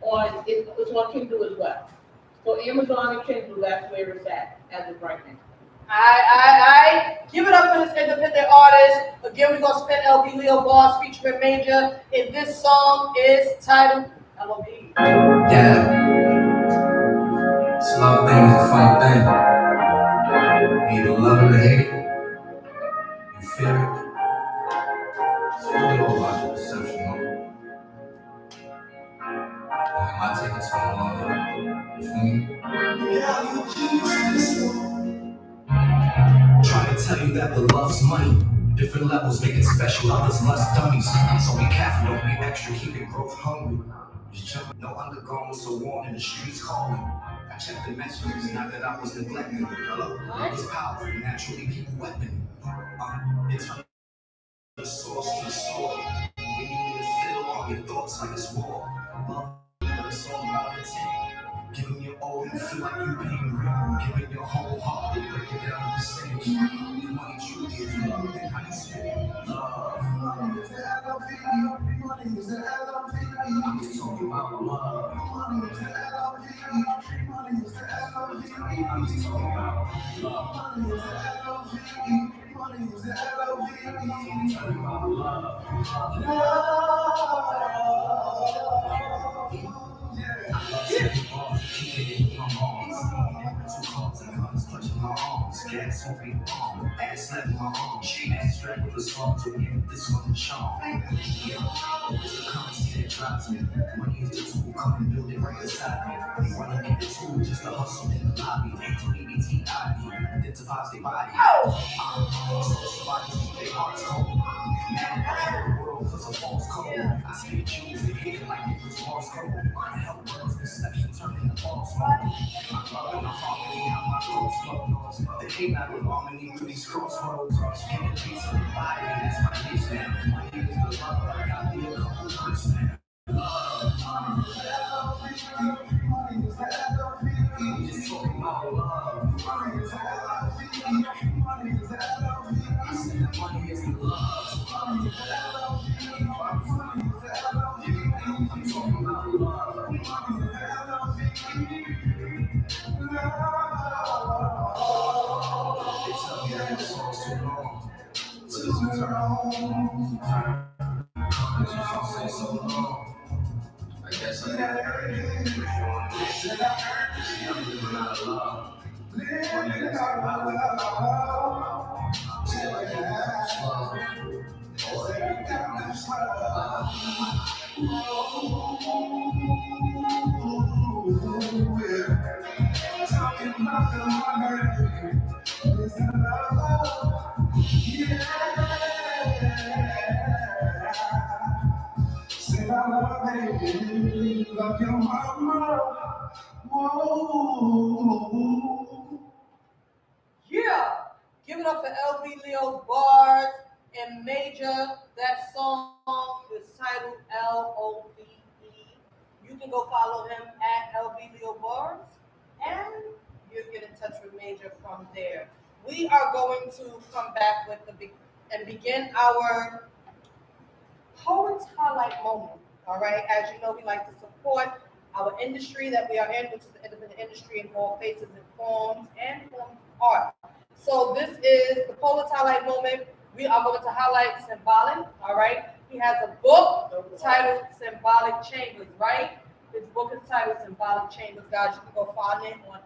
on, it's on Kindle as well. So Amazon and Kindle, that's where it's at as of right now. I give it up for this independent artist. Again, we're gonna spin LB Leo Boss featuring Major, and this song is titled LOB. Yeah. It's love thing is a funny thing. You either love it or hate it. You fear it. It's really all about your perception. Am I taking too long? Trying to tell you that the love's money. Different levels make it special, others lust dummies. So be careful, don't be extra, keep your growth hungry. Just jumping, no undergarments so worn in the streets calling. I checked the messages, not that I was neglecting. Hello, love is powerful, naturally keep a weapon. It's the source to the soul. When you need to fill all your thoughts like it's war. Love, but it's all about intent. Giving your all, you feel like you're paying rent. Giving your whole heart, you break it down to percentage. You money truly is love, then how you spend love. Money is the LLV. Money is the LLV. I'm just talking about love. Money is the LLV. Money is the LLV. I'm just talking about love. Money is the LLV. Money is the LLV. I'm talking about love. Gas smoking bomb, ass slapping my arm, ass dragging with the song to give this one a charm. Yeah, it's the currency that drives me. Money is the tool, come and build it right beside me. They wanna get the tool, just to hustle in the lobby. ATBTID, identifies their body. So somebody keep their hearts cold. Mad at the world cause of false code. I speak Jews and hate like it was false code. I help world's perception turn into false mode. My love and my harmony, how my thoughts flow. The hate not with harmony through these crossroads. Getting a piece of the body, that's my niche now. Money is the love, I got me a couple words now. Money is the LLV. Money is the LLV. I'm just talking about love. Money is the LLV. Money is the LLV. I said money is the love. Money is the LLV. Money is the LLV. I'm talking about love. Money is the LLV. They tell me that your song's too long. Till you turn home. But you should say so long. I guess I didn't hurt you. If you want to see, I'm living out of love. Living out of love. I'm still like that. Oh, everything is love. Talking about the money. Is it love? Yeah. Say I love you, love your mama. Whoa. Yeah, give it up for LB Leo Bars and Major. That song is titled LOVE. You can go follow him at LB Leo Bars, and you get in touch with Major from there. We are going to come back with and begin our Poets Highlight Moment. All right, as you know, we like to support our industry that we are in, which is the independent industry in all faces and forms and forms of art. So this is the Poets Highlight Moment. We are going to highlight Symbolic. All right, he has a book titled Symbolic Chambers. Right, his book is titled Symbolic Chambers. Guys, you can go find it on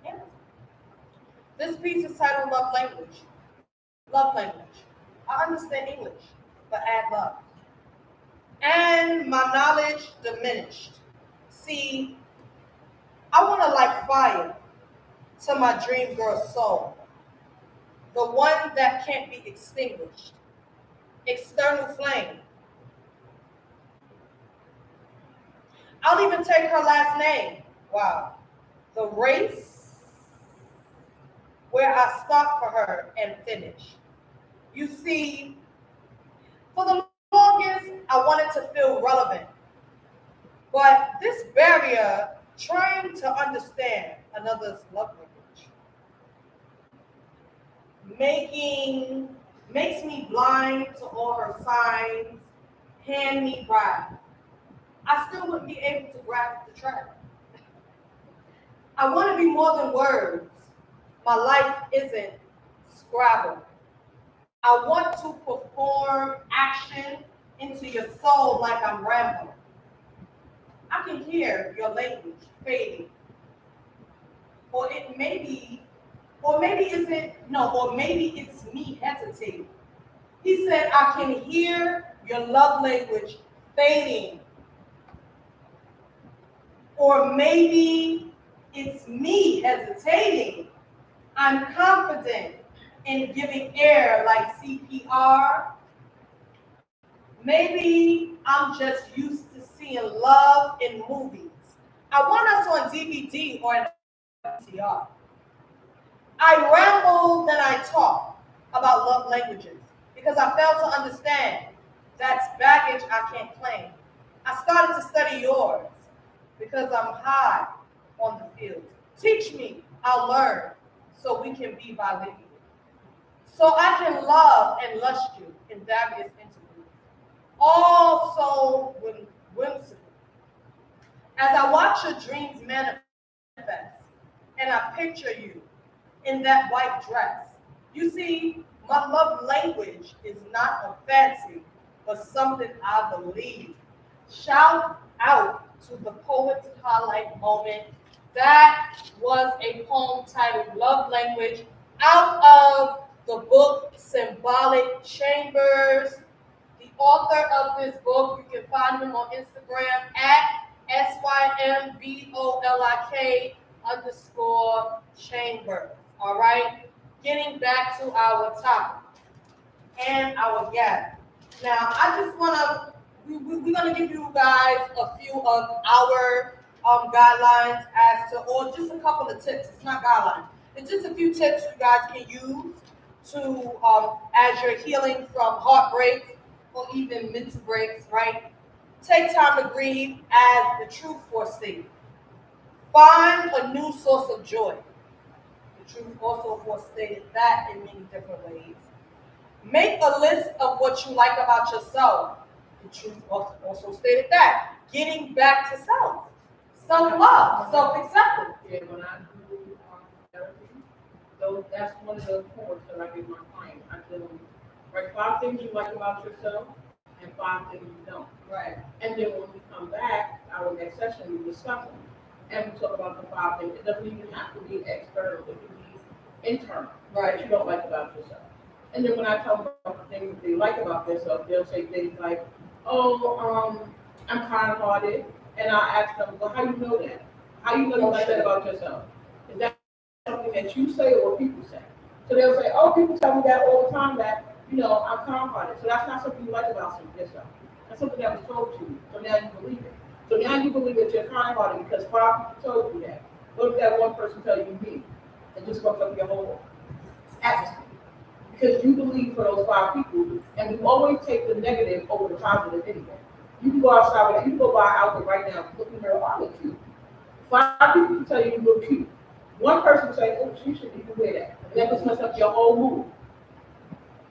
Amazon. This piece is titled Love Language. Love language. I understand English, but add love. And my knowledge diminished. See, I want to light fire to my dream girl's soul, the one that can't be extinguished. External flame. I'll even take her last name. Wow. The race where I stop for her and finish. You see, for the longest, I wanted to feel relevant. But this barrier, trying to understand another's love language, makes me blind to all her signs, hand me bride. I still wouldn't be able to grasp the track. I want to be more than words. My life isn't Scrabble. I want to perform action into your soul like I'm Rambo. I can hear your language fading. Or maybe it's me hesitating. He said, I can hear your love language fading. Or maybe It's me hesitating. I'm confident in giving air like CPR. Maybe I'm just used to seeing love in movies. I want us on DVD or in VCR. I ramble then I talk about love languages because I fail to understand that's baggage I can't claim. I started to study yours because I'm high on the field. Teach me, I'll learn so we can be bilingual. So I can love and lust you in various interviews. Also whimsical. As I watch your dreams manifest and I picture you in that white dress. You see, my love language is not a fancy, but something I believe. Shout out to the poet's highlight moment. That was a poem titled Love Language out of the book Symbolic Chambers. The author of this book, you can find him on Instagram at SYMBOLIK_chambers. All right? Getting back to our topic and our guest. Now, I just want to, we're going to give you guys a few of our guidelines as to, or just a couple of tips. It's not guidelines. It's just a few tips you guys can use to, as you're healing from heartbreak or even mental breaks, right? Take time to grieve as the truth forestated. Find a new source of joy. The truth also forestated that in many different ways. Make a list of what you like about yourself. The truth also stated that. Getting back to self. Self-love, self-acceptance. Yeah, when I do therapy, so that's one of the courses that I give my clients. I tell them, write 5 things you like about yourself and 5 things you don't. Right. And then when we come back, our next session, we discuss them. And we talk about the 5 things. It doesn't even have to be external, it can be internal. Right. That you don't like about yourself. And then when I tell them about the things they like about themselves, they'll say things like, oh, I'm kind-hearted. And I ask them, well, how do you know that? How do you know you like that about yourself? Is that something that you say or people say? So they'll say, oh, people tell me that all the time that, I'm kind-hearted. So that's not something you like about yourself. That's something that was told to you. So now you believe it. So now you believe that you're kind-hearted because 5 people told you that. What if that one person tell you me? It just fucks up your whole atmosphere. Because you believe for those 5 people, and you always take the negative over the positive anyway. You can go outside with it. You can go buy an outfit right now, look in the mirror, I look cute. 5 people can tell you you look cute. One person say, oh, you shouldn't even wear that. And that just messes up your whole mood.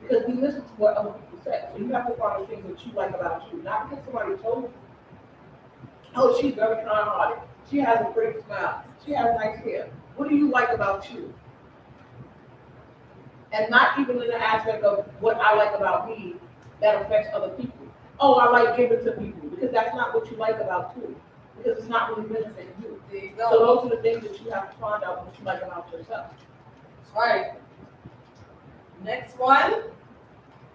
Because we listen to what other people say. So you have to find the things that you like about you. Not because somebody told you. Oh, she's very kind-hearted. She has a great smile. She has nice hair. What do you like about you? And not even in the aspect of what I like about me that affects other people. Oh, I like giving to people, because that's not what you like about you. Because it's not really benefiting you. There you go. So those are the things that you have to find out what you like about yourself. That's right. Next one,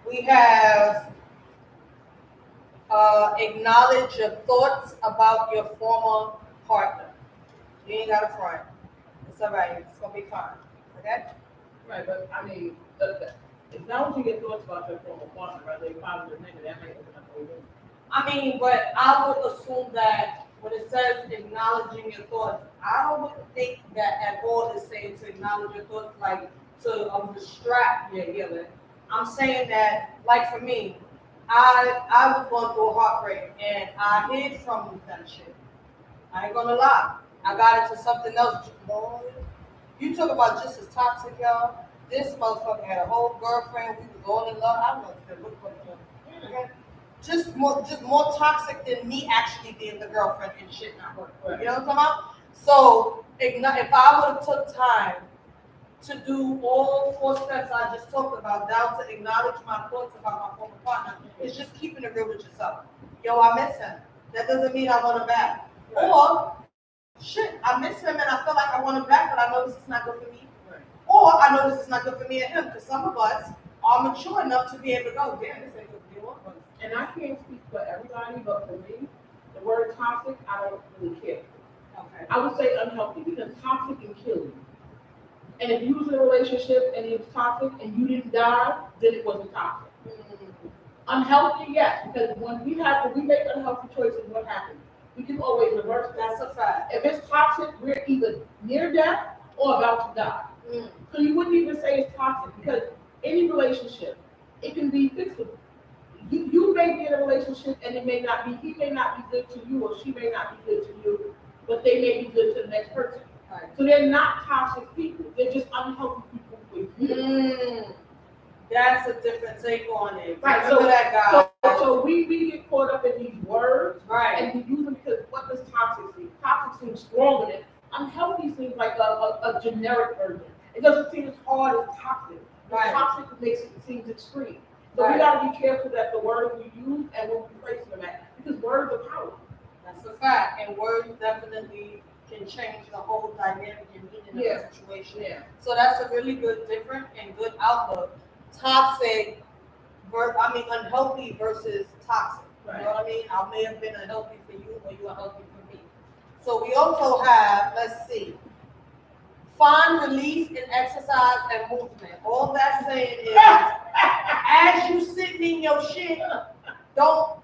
we have acknowledge your thoughts about your former partner. You ain't got a front. It's all right. It's gonna be fine. Okay? Right, but I mean, acknowledging your thoughts about your former partner, whether they positive or negative, that may open up a whole door. I mean, but I would assume that when it says acknowledging your thoughts, I don't think that at all is saying to acknowledge your thoughts, like to distract your healing. I'm saying that, like for me, I was going through a heartbreak and I hid from that shit. I ain't gonna lie. I got into something else. Boy, you talk about just as toxic, y'all. This motherfucker had a whole girlfriend. We was all in love. I don't know if it looked like him. Okay? Just more toxic than me actually being the girlfriend and shit not working. Right. You know what I'm talking about? So if I would have took time to do all 4 steps I just talked about, down to acknowledge my thoughts about my former partner, it's just keeping it real with yourself. Yo, I miss him. That doesn't mean I want him back. Right. Or, shit, I miss him and I feel like I want him back, but I know this is not good for me. Right. Or I know this is not good for me and him, because some of us are mature enough to be able to go, damn, this ain't good for you. And I can't speak for everybody, but for me, the word toxic, I don't really care. Okay. I would say unhealthy because toxic can kill you. And if you was in a relationship and it was toxic and you didn't die, then it wasn't toxic. Unhealthy, yes, because when we make unhealthy choices, what happens? We can always reverse it. That's a fact. If it's toxic, we're either near death or about to die. So you wouldn't even say it's toxic because any relationship, it can be fixable. You may be in a relationship and he may not be good to you or she may not be good to you, but they may be good to the next person. Right. So they're not toxic people. They're just unhealthy people for you. That's a different take on it. Right. Remember that guy. So we get caught up in these words, Right. and we use them because what does toxic mean? Toxic seems stronger than unhealthy. Seems like a generic version. It doesn't seem as hard as toxic. Right. Toxic makes it seem extreme. So Right. we got to be careful that the words we use and what we place them at, because words are powerful. That's a fact. And words definitely can change the whole dynamic and meaning of the situation. Yeah. So that's a really good, different and good outlook. Toxic, unhealthy versus toxic. Right. You know what I mean? I may have been unhealthy for you, or you are healthy for me. So we also have, let's see, find relief in exercise and movement. All that's saying is, as you sitting in your shit, don't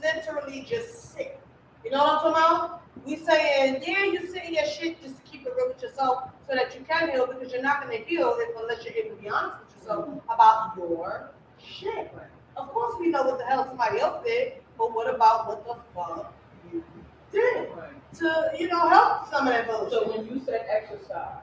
literally just sit. You know what I'm talking about? We saying, yeah, you sit in your shit just to keep it real with yourself so that you can heal, because you're not going to heal unless you're able to be honest with yourself about your shit. Of course we know what the hell somebody else did, but what about what the fuck you did to, help some of that bullshit? So when you said exercise,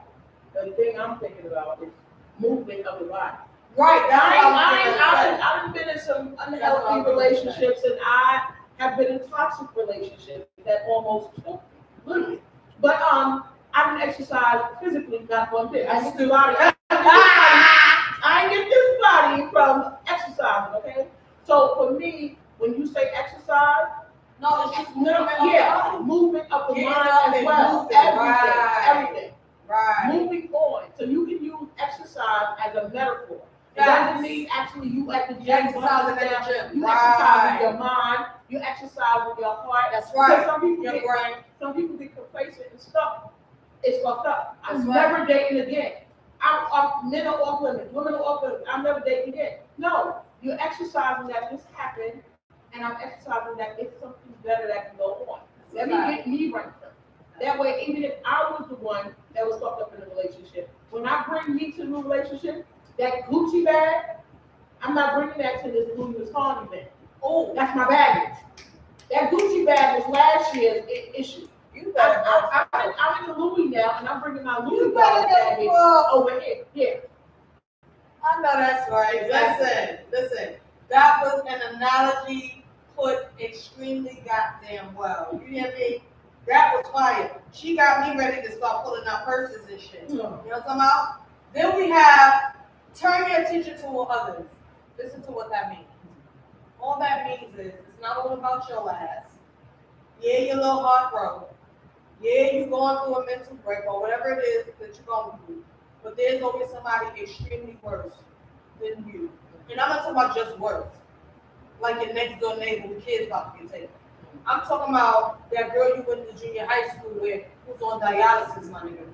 the thing I'm thinking about is movement of the body. Right, that's what I was I've been in some unhealthy relationships, and I have been in toxic relationships that almost killed me, literally. But I didn't exercise physically, not one bit. I get this body. I get this body from exercising. Okay, so for me, when you say exercise, no, it's just movement of the body. Movement of the Getting mind up as and well. moving, Everything. Right. Moving on. So you can use exercise as a metaphor. It Yes. doesn't mean actually you at the gym. Exercising at the gym. You Right. exercise with your mind. You exercise with your heart. That's right. Because some people get complacent and stuck. It's fucked up. I'm never dating again. Men are off limits. Women are off limits. I'm never dating again. No, you're exercising that this happened, and I'm exercising that it's something better that can go on. Let me get me right first. That way, even if I was the one that was fucked up in the relationship, when I bring me to the new relationship, that Gucci bag, I'm not bringing that to this Louis Vuitton event. Oh, that's my baggage. That Gucci bag was last year's issue. I'm in the Louis now, and I'm bringing my Louis baggage over here. Yeah. I know that's right. Listen. That was an analogy put extremely goddamn well. You hear me? That was fire. She got me ready to start pulling out purses and shit. You know what I'm talking about? Then we have turn your attention to others. Listen to what that means. All that means is it's not all about your ass. Yeah, your little heart broke. Yeah, you're going through a mental break or whatever it is that you're going through. But there's always somebody extremely worse than you. And I'm not talking about just worse. Like your next door neighbor with kids about to get taken. I'm talking about that girl you went to junior high school with who's on dialysis, my nigga.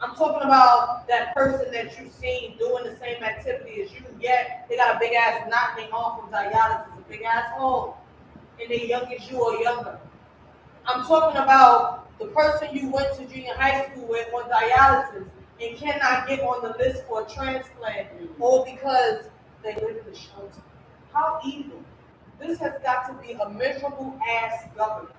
I'm talking about that person that you've seen doing the same activity as you, yet they got a big ass knot in their arm from dialysis, a big ass hole, and they're young as you or younger. I'm talking about the person you went to junior high school with on dialysis and cannot get on the list for a transplant, or because they live in the shelter. How evil. This has got to be a miserable ass government.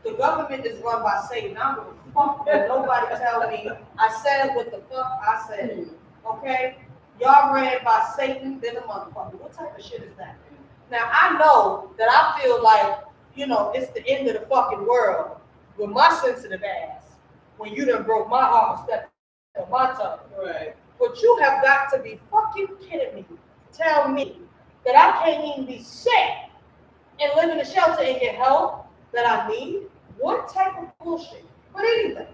The government is run by Satan. I don't give a fuck when nobody tell me I said what the fuck I said. Okay? Y'all ran by Satan, then a motherfucker. What type of shit is that? Now I know that I feel like, it's the end of the fucking world with my sensitive ass when you done broke my heart and stepped on my tongue. Right. But you have got to be fucking kidding me. Tell me that I can't even be sick and live in a shelter and get help that I need? What type of bullshit? But anyway,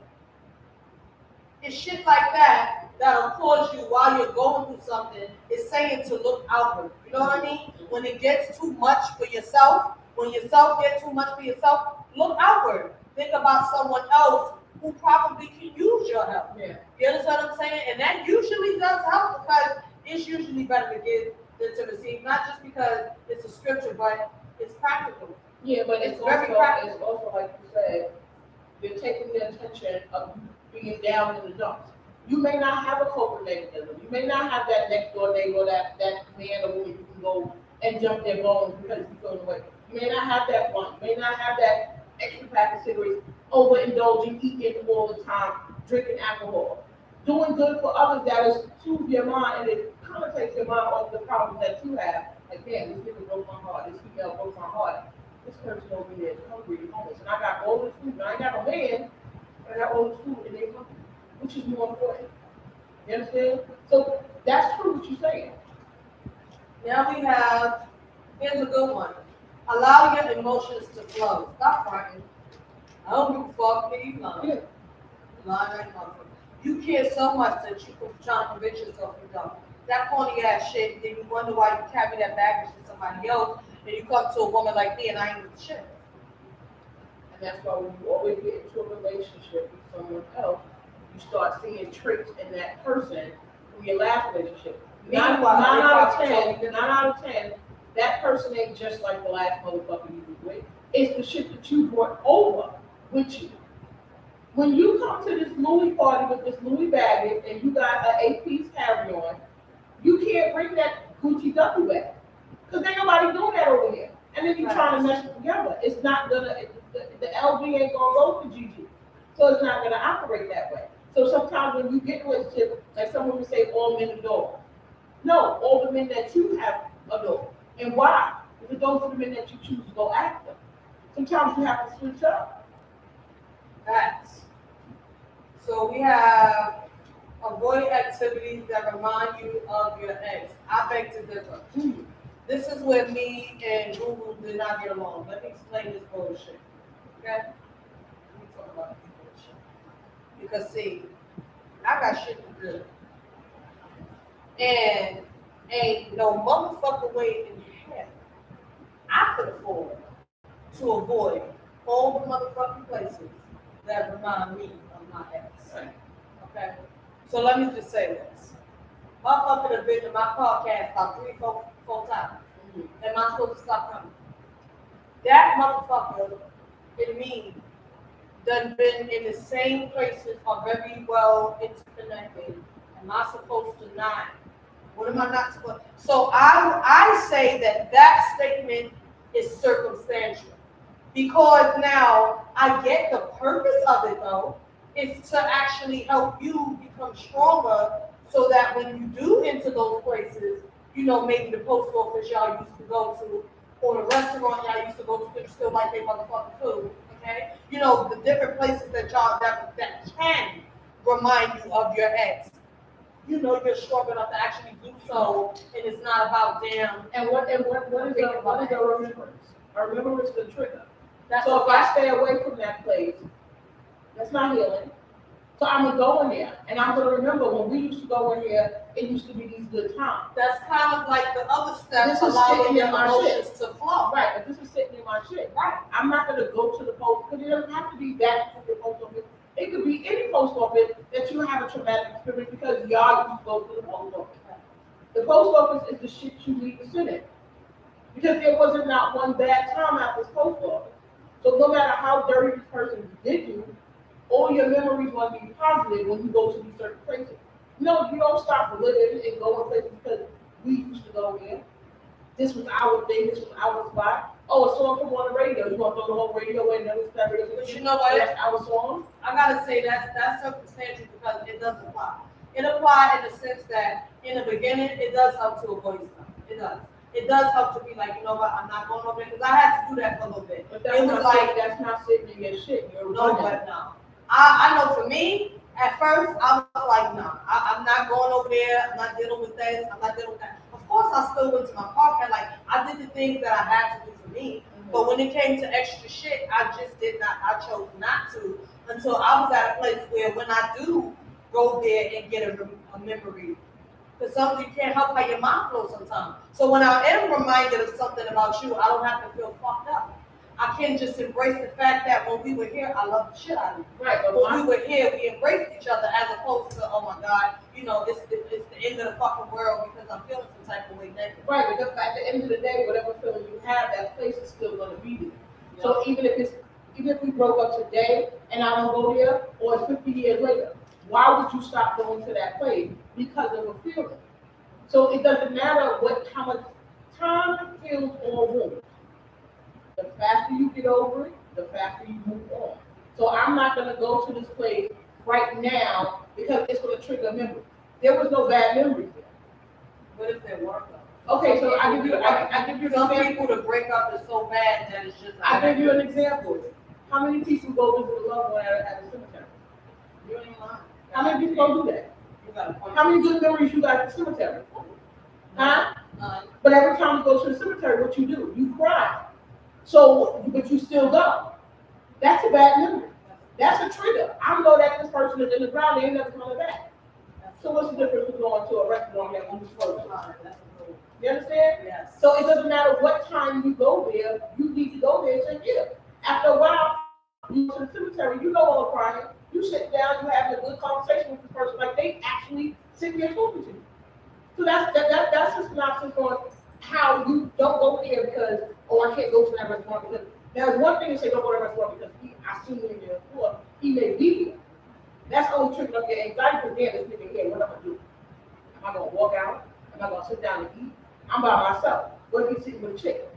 it's shit like that that'll cause you while you're going through something. It's saying to look outward. You know what I mean? When it gets too much for yourself, when yourself gets too much for yourself, look outward. think about someone else who probably can use your help. Yeah. You understand what I'm saying? And that usually does help because it's usually better to give than to receive, not just because it's a scripture, but it's practical. Yeah, but It's it's very also, practical. it's also like you said, you're taking the attention of being down in the dumps. You may not have a coping mechanism. You may not have that next door neighbor, that man or woman you can go and jump their bones because you're feeling away. You may not have that one. You may not have that extra pack of cigarettes, overindulging, eating all the time, drinking alcohol. Doing good for others that is soothe your mind and it kind of takes your mind off the problems that you have. Like, man, this nigga broke my heart. This female broke my heart. This person over there is hungry and homeless. And I got all this food. And I ain't got a man, but I got all this food and they hungry. Which is more important? You understand? So that's true what you're saying. Now we have, here's a good one. Allow your emotions to flow. Stop crying. I don't give a fuck, nigga, you lying. Yeah. Lying like motherfucker. You care so much that you try to convince yourself you don't. That corny ass shit, then you wonder why you carry that baggage to somebody else, and you come to a woman like me and I ain't with shit. And that's why when you always get into a relationship with someone else, you start seeing traits in that person from your last relationship. Nine out of 10, that person ain't just like the last motherfucker you was with. It's the shit that you brought over with you. When you come to this Louis party with this Louis baggage and you got an 8-piece carry-on, you can't bring that Gucci duffel bag. Because ain't nobody doing that over here. And then you're trying to mesh it together. It's not gonna, the LV ain't gonna go for Gigi. So it's not gonna operate that way. So sometimes when you get in a relationship, like someone would say, all men adore. No, all the men that you have adore. And why? Because those are the men that you choose to go after. Sometimes you have to switch up. Facts. So we have avoid activities that remind you of your ex. I beg to differ. This is where me and Google did not get along. Let me explain this bullshit. Okay? Let me talk about this bullshit. Because see, I got shit to do. And ain't no motherfucking way in hell I could afford to avoid all the motherfucking places that remind me of my ex. Okay? So let me just say this. Motherfucker have been in my podcast about 3-4 times. Am I supposed to stop coming? That motherfucker in me done been in the same places, are very well interconnected. Am I supposed to not? What am I not supposed? So I say that statement is circumstantial. Because now I get the purpose of it though, is to actually help you become stronger so that when you do enter those places, you know, maybe the post office y'all used to go to, or the restaurant y'all used to go to, but you still like they motherfucking food, okay? You know, the different places that y'all, that can remind you of your ex. You know you're strong enough to actually do so, and it's not about damn. And what is a remembrance? A remembrance is the trigger. That's So if I stay away from that place, that's not healing. So I'm gonna go in there, and I'm gonna remember when we used to go in here. It used to be these good times. That's kind of like the other steps, This is allowing sitting your in my emotions to flow. Right, but this is sitting in my shit. Right. I'm not gonna go to the post, because it doesn't have to be that specific post office. It could be any post office that you have a traumatic experience because y'all used to go to the post office. The post office is the shit you need to sit in. Because there wasn't not one bad time at this post office. So no matter how dirty this person did you, all your memories want to be positive when you go to these certain places. No, you don't stop living and go in places because we used to go there. This was our thing, this was our spot. Oh, a song from on the radio. You want to throw the whole radio away and never start it? But you know what? That's our song. I gotta say that's circumstantial because it doesn't apply. It applies in the sense that in the beginning it does help to avoid stuff. It does. It does help to be like, you know what, I'm not going over there because I had to do that for a little bit. But that's it was like that's not sitting in your shit. You're no, but no. I know for me, at first I was like, no, I'm not going over there. I'm not dealing with this. I'm not dealing with that. Of course, I still went to my podcast. Like I did the things that I had to do for me. Mm-hmm. But when it came to extra shit, I just did not. I chose not to until I was at a place where when I do go there and get a memory. Because something you can't help how your mind flows sometimes. So when I am reminded of something about you, I don't have to feel fucked up. I can't just embrace the fact that when we were here, I love the shit out of you. Right, but When we were here, we embraced each other as opposed to, oh my God, you know, it's the end of the fucking world because I'm feeling some type of way negative. right, because at the end of the day, whatever feeling you have, that place is still gonna be there. So even if we broke up today and I don't go there, or it's 50 years later, why would you stop going to that place? Because of a feeling. So it doesn't matter how much time heals all wounds. The faster you get over it, the faster you move on. So I'm not gonna go to this place right now because it's gonna trigger a memory. There was no bad memories there. What if they work up? Okay, so I give you an Some example. people to break up is so bad that it's just. I give you an example. How many people go visit a loved one at a cemetery? You ain't lying. How many people go do that? You got a point. How many good memories you got at the cemetery? Huh? None. But every time you go to the cemetery, what you do? You cry. So, but you still go. That's a bad memory. That's a trigger. I know that this person is in the ground, they ain't never coming back. So what's the difference between going to a restaurant and going to first? You understand? Yes. So it doesn't matter what time you go there, you need to go there and say, yeah. After a while, you go to the cemetery, you know all the crying. You sit down, you have a good conversation with the person, like they actually sit there talking to you. So that's a synopsis on how you don't go there because, oh, I can't go to that restaurant because there's one thing to say don't go to that restaurant because I seen him there before, he may be here. That's only triggering up your anxiety because then this nigga here, what am I gonna do? Am I gonna walk out? Am I gonna sit down and eat? I'm by myself. What if he's sitting with a chick?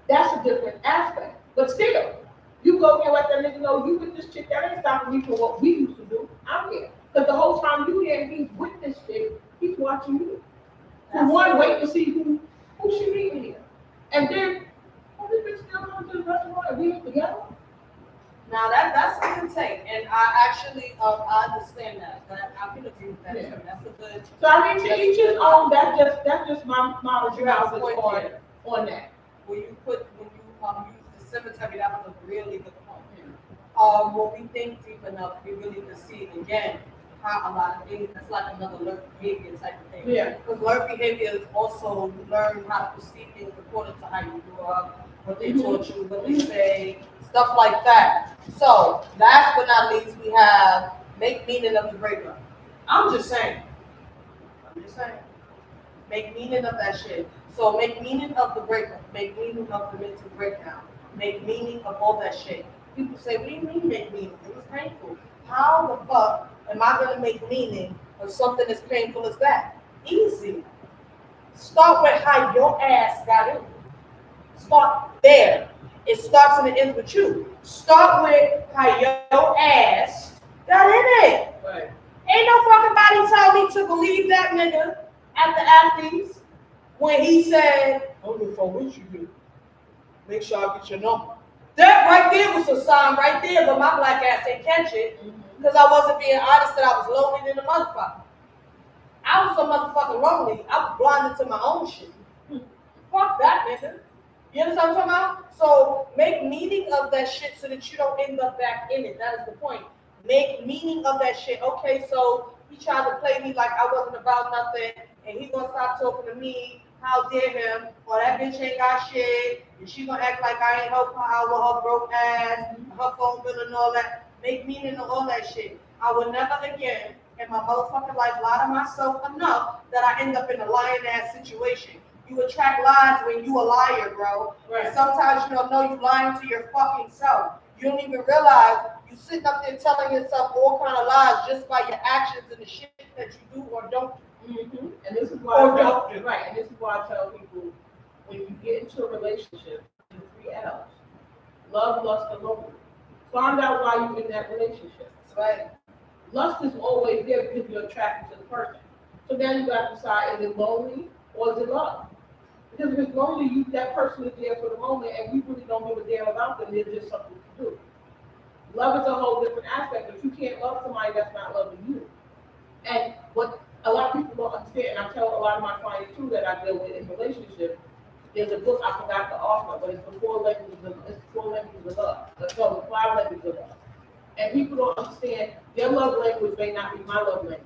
That's a different aspect. But still, you go here, let that nigga know you with this chick, that ain't stopping me from what we used to do. I'm here. Because the whole time you here and he's with this chick, he's watching you. For one, wait to see who she meeting here. And then, oh, this bitch still coming to the restaurant and we ain't together? Now that's a good take, and I actually I understand that. I can agree with that Yeah. too. That's a good. So I mean, to each his own. That's just my You have a analysis point there. on that. When you use the cemetery, that was a really good point. When we think deep enough, we really can see again how a lot of things. That's like another learned behavior type of thing. Yeah. Because learned behavior is also learn how to perceive things according to how you grew up, what they taught you, what they say, stuff like that. So last but not least, we have make meaning of the breakup. I'm just saying. Make meaning of that shit. So make meaning of the breakup. Make meaning of the mental breakdown. Make meaning of all that shit. People say, what do you mean make meaning? It was painful. How the fuck am I gonna make meaning of something as painful as that? Easy. Start with how your ass got in. Start there. It starts and it ends with you. Start with how your ass got in it. Right. Ain't no fucking body tell me to believe that nigga at the athletes when he said, "Oh, if I wish you do, make sure I get your number." That right there was a sign right there, but my black ass ain't catch it because I wasn't being honest that I was lonely than a motherfucker. I was so motherfucking lonely, I was blinded to my own shit. Fuck that nigga. You understand what I'm talking about? So make meaning of that shit so that you don't end up back in it. That is the point. Make meaning of that shit. Okay, so he tried to play me like I wasn't about nothing, and he gonna stop talking to me. How dare him? Or that bitch ain't got shit, and she gonna act like I ain't help her out with her broke ass, her phone bill and all that. Make meaning of all that shit. I will never again in my motherfucking life lie to myself enough that I end up in a lying ass situation. You attract lies when you a liar, bro. Right. And sometimes you don't know you lying to your fucking self. You don't even realize you sitting up there telling yourself all kind of lies just by your actions and the shit that you do or don't do. Mm-hmm. And this is why Or I tell, don't. right. And this is why I tell people when you get into a relationship, the 3 L's: love, lust, and loneliness. Find out why you're in that relationship. That's right. Lust is always there because you're attracted to the person. So then you got to decide: is it lonely or is it love? Because if it's lonely, that person is there for the moment, and we really don't give a damn about them. They're just something to do. Love is a whole different aspect, but you can't love somebody that's not loving you. And what a lot of people don't understand, and I tell a lot of my clients too that I deal with in relationships, there's a book I forgot to offer, but it's the 4 languages of love. Let's go with 5 languages of love. And people don't understand their love language may not be my love language.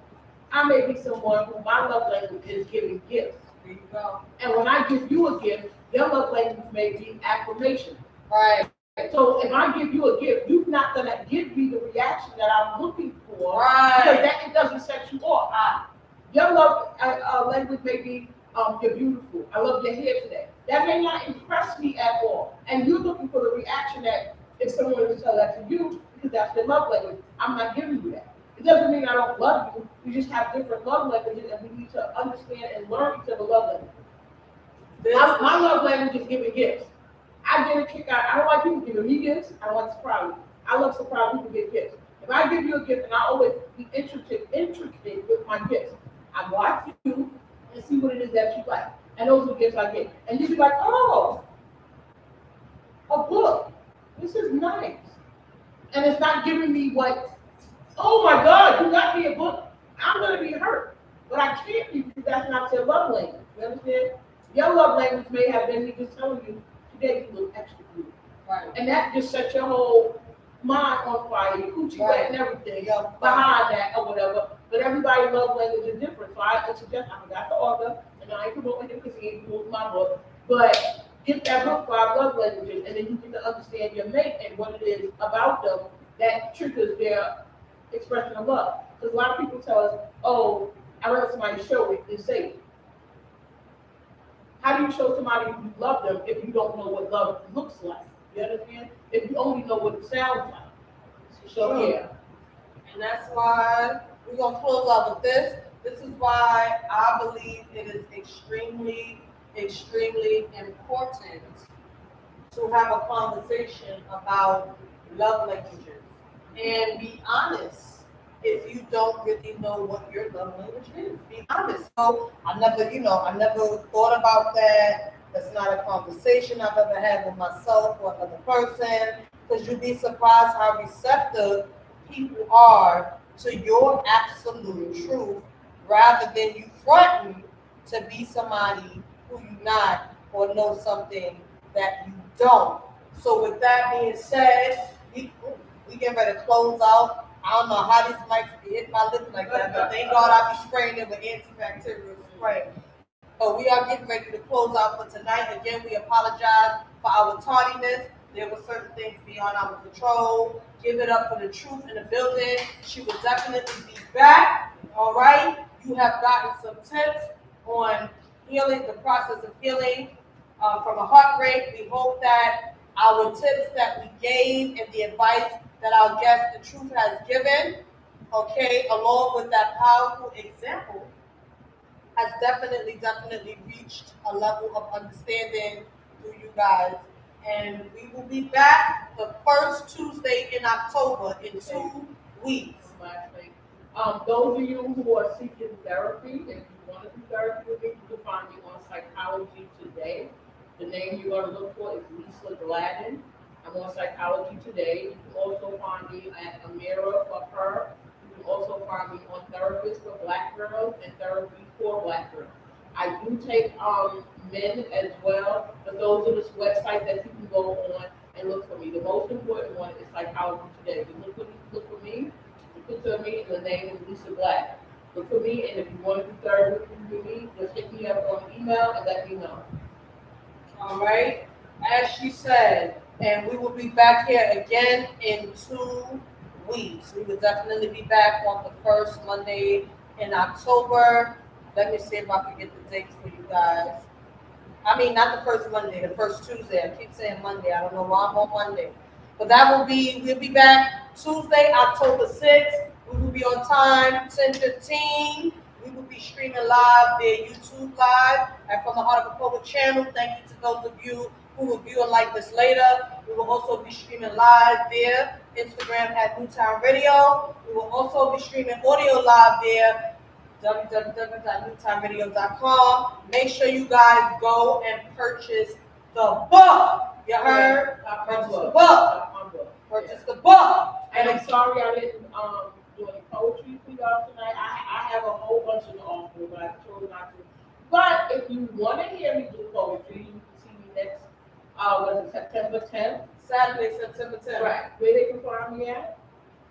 I may be someone who my love language is giving gifts. There you go. And when I give you a gift, your love language may be affirmation. Right. So if I give you a gift, you're not gonna give me the reaction that I'm looking for, Right. because that it doesn't set you off. Your love language may be, you're beautiful. I love your hair today. That may not impress me at all, and you're looking for the reaction that if someone were to tell that to you, because that's their love language. I'm not giving you that. It doesn't mean I don't love you. We just have different love languages, and we need to understand and learn each other's love language. My love language is giving gifts. I get a kick out. I don't like people giving me gifts. I don't like surprise. I love surprise people get gifts. If I give you a gift, and I always be intricate with my gifts. I watch you and see what it is that you like, and those are the gifts I get. And you be like, oh, a book. This is nice, and it's not giving me what. Oh my God, you got me a book. I'm gonna be hurt, but I can't be because that's not your love language. You understand? Your love language may have been me just telling you today you look extra good. Right. And that just sets your whole mind on fire, your coochie wet and everything behind that or whatever. But everybody's love language is different. So I suggest, I forgot the author, and I ain't promoting him because he ain't promoting my book. But get that book for our love languages, and then you get to understand your mate and what it is about them that triggers their expression of love. Because a lot of people tell us, oh, I let somebody show it and say it. How do you show somebody you love them if you don't know what love looks like? You understand? If you only know what it sounds like. So yeah. And that's why we're gonna close out with this. This is why I believe it is extremely, extremely important to have a conversation about love languages and be honest. If you don't really know what your love language is, be honest. So I never thought about that. That's not a conversation I've ever had with myself or another person. Because you'd be surprised how receptive people are to your absolute truth, rather than you fronting to be somebody who you're not or know something that you don't. So with that being said, we getting ready to close out. I don't know how these mics be hitting my lips like that, but thank God I be spraying it with antibacterial spray. But we are getting ready to close out for tonight. Again, we apologize for our tardiness. There were certain things beyond our control. Give it up for the truth in the building. She will definitely be back. All right. You have gotten some tips on healing, the process of healing from a heartbreak. We hope that our tips that we gave and the advice that our guest, the truth, has given, okay, along with that powerful example, has definitely reached a level of understanding through you guys. And we will be back the first Tuesday in October in 2 weeks. Last thing. Those of you who are seeking therapy, if you want to do therapy with me, you can find me on Psychology Today. The name you're going to look for is Lisa Gladden. I'm on Psychology Today. You can also find me at Amira for Her. You can also find me on Therapist for Black Girls and Therapy for Black Girls. I do take men as well, but those are the websites that you can go on and look for me. The most important one is Psychology Today. You look for me, you picture me, and the name is Lisa Black. Look for me, and if you want to do therapy with me, just hit me up on email and let me know. All right, as she said, and we will be back here again in 2 weeks. We will definitely be back on the first Monday in October. Let me see if I can get the dates for you guys. I mean, not the first Monday, the first Tuesday. I keep saying Monday. I don't know why I'm on Monday. But we'll be back Tuesday, October 6th. We will be on time, 10:15. We will be streaming live via YouTube Live and from the Heart of a Poet channel. Thank you to those of you who will view and like this later. We will also be streaming live via Instagram at Newtown Radio. We will also be streaming audio live via www.newtownradio.com. Make sure you guys go and purchase the book. You heard? Purchase the book. Purchase the book. And I'm sorry I didn't do any poetry for y'all tonight. I have a whole bunch of offers, but I chose not to. But if you want to hear me do poetry, you can see me next, September 10th? Saturday, September 10th. Right. Where they can find me at?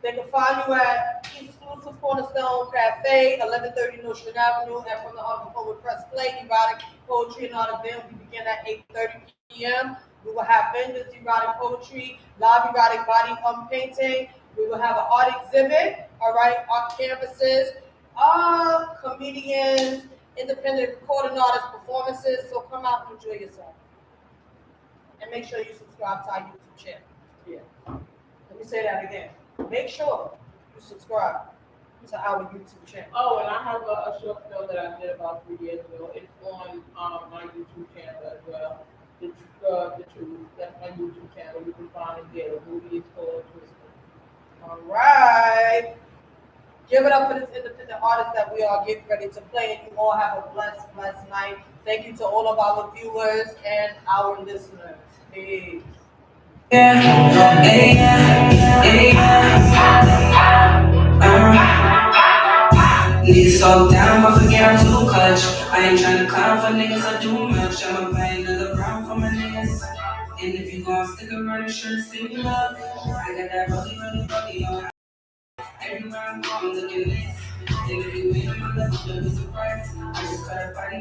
They can find you at Exclusive Cornerstone Cafe, 1130 Nostrand Avenue, and from the Heart of a Poet Press Play, Erotic Poetry and Art event. We begin at 8:30 p.m. We will have vendors, erotic poetry, live erotic body painting. We will have an art exhibit, all right, art canvases, comedians, independent recording artists, performances. So come out and enjoy yourself. And make sure you subscribe to our YouTube channel. Yeah. Let me say that again. Make sure you subscribe to our YouTube channel. Oh, and I have a short film that I did about 3 years ago. It's on my YouTube channel as well. The Truth. That's my YouTube channel. You can find it there. The movie is called Twisted. All right. Give it up for this independent artist that we are getting ready to play. And you all have a blessed, blessed night. Thank you to all of our viewers and our listeners. Peace. Niggas so down, but forget I'm too clutch. I ain't tryna clown for niggas, I do much. I'ma buy another round for my niggas. And if you gon' stick around and sure see me love, I got that rollie on. Everywhere I'm going, looking this. And if you ain't on my level, don't be surprised. I just cut a body.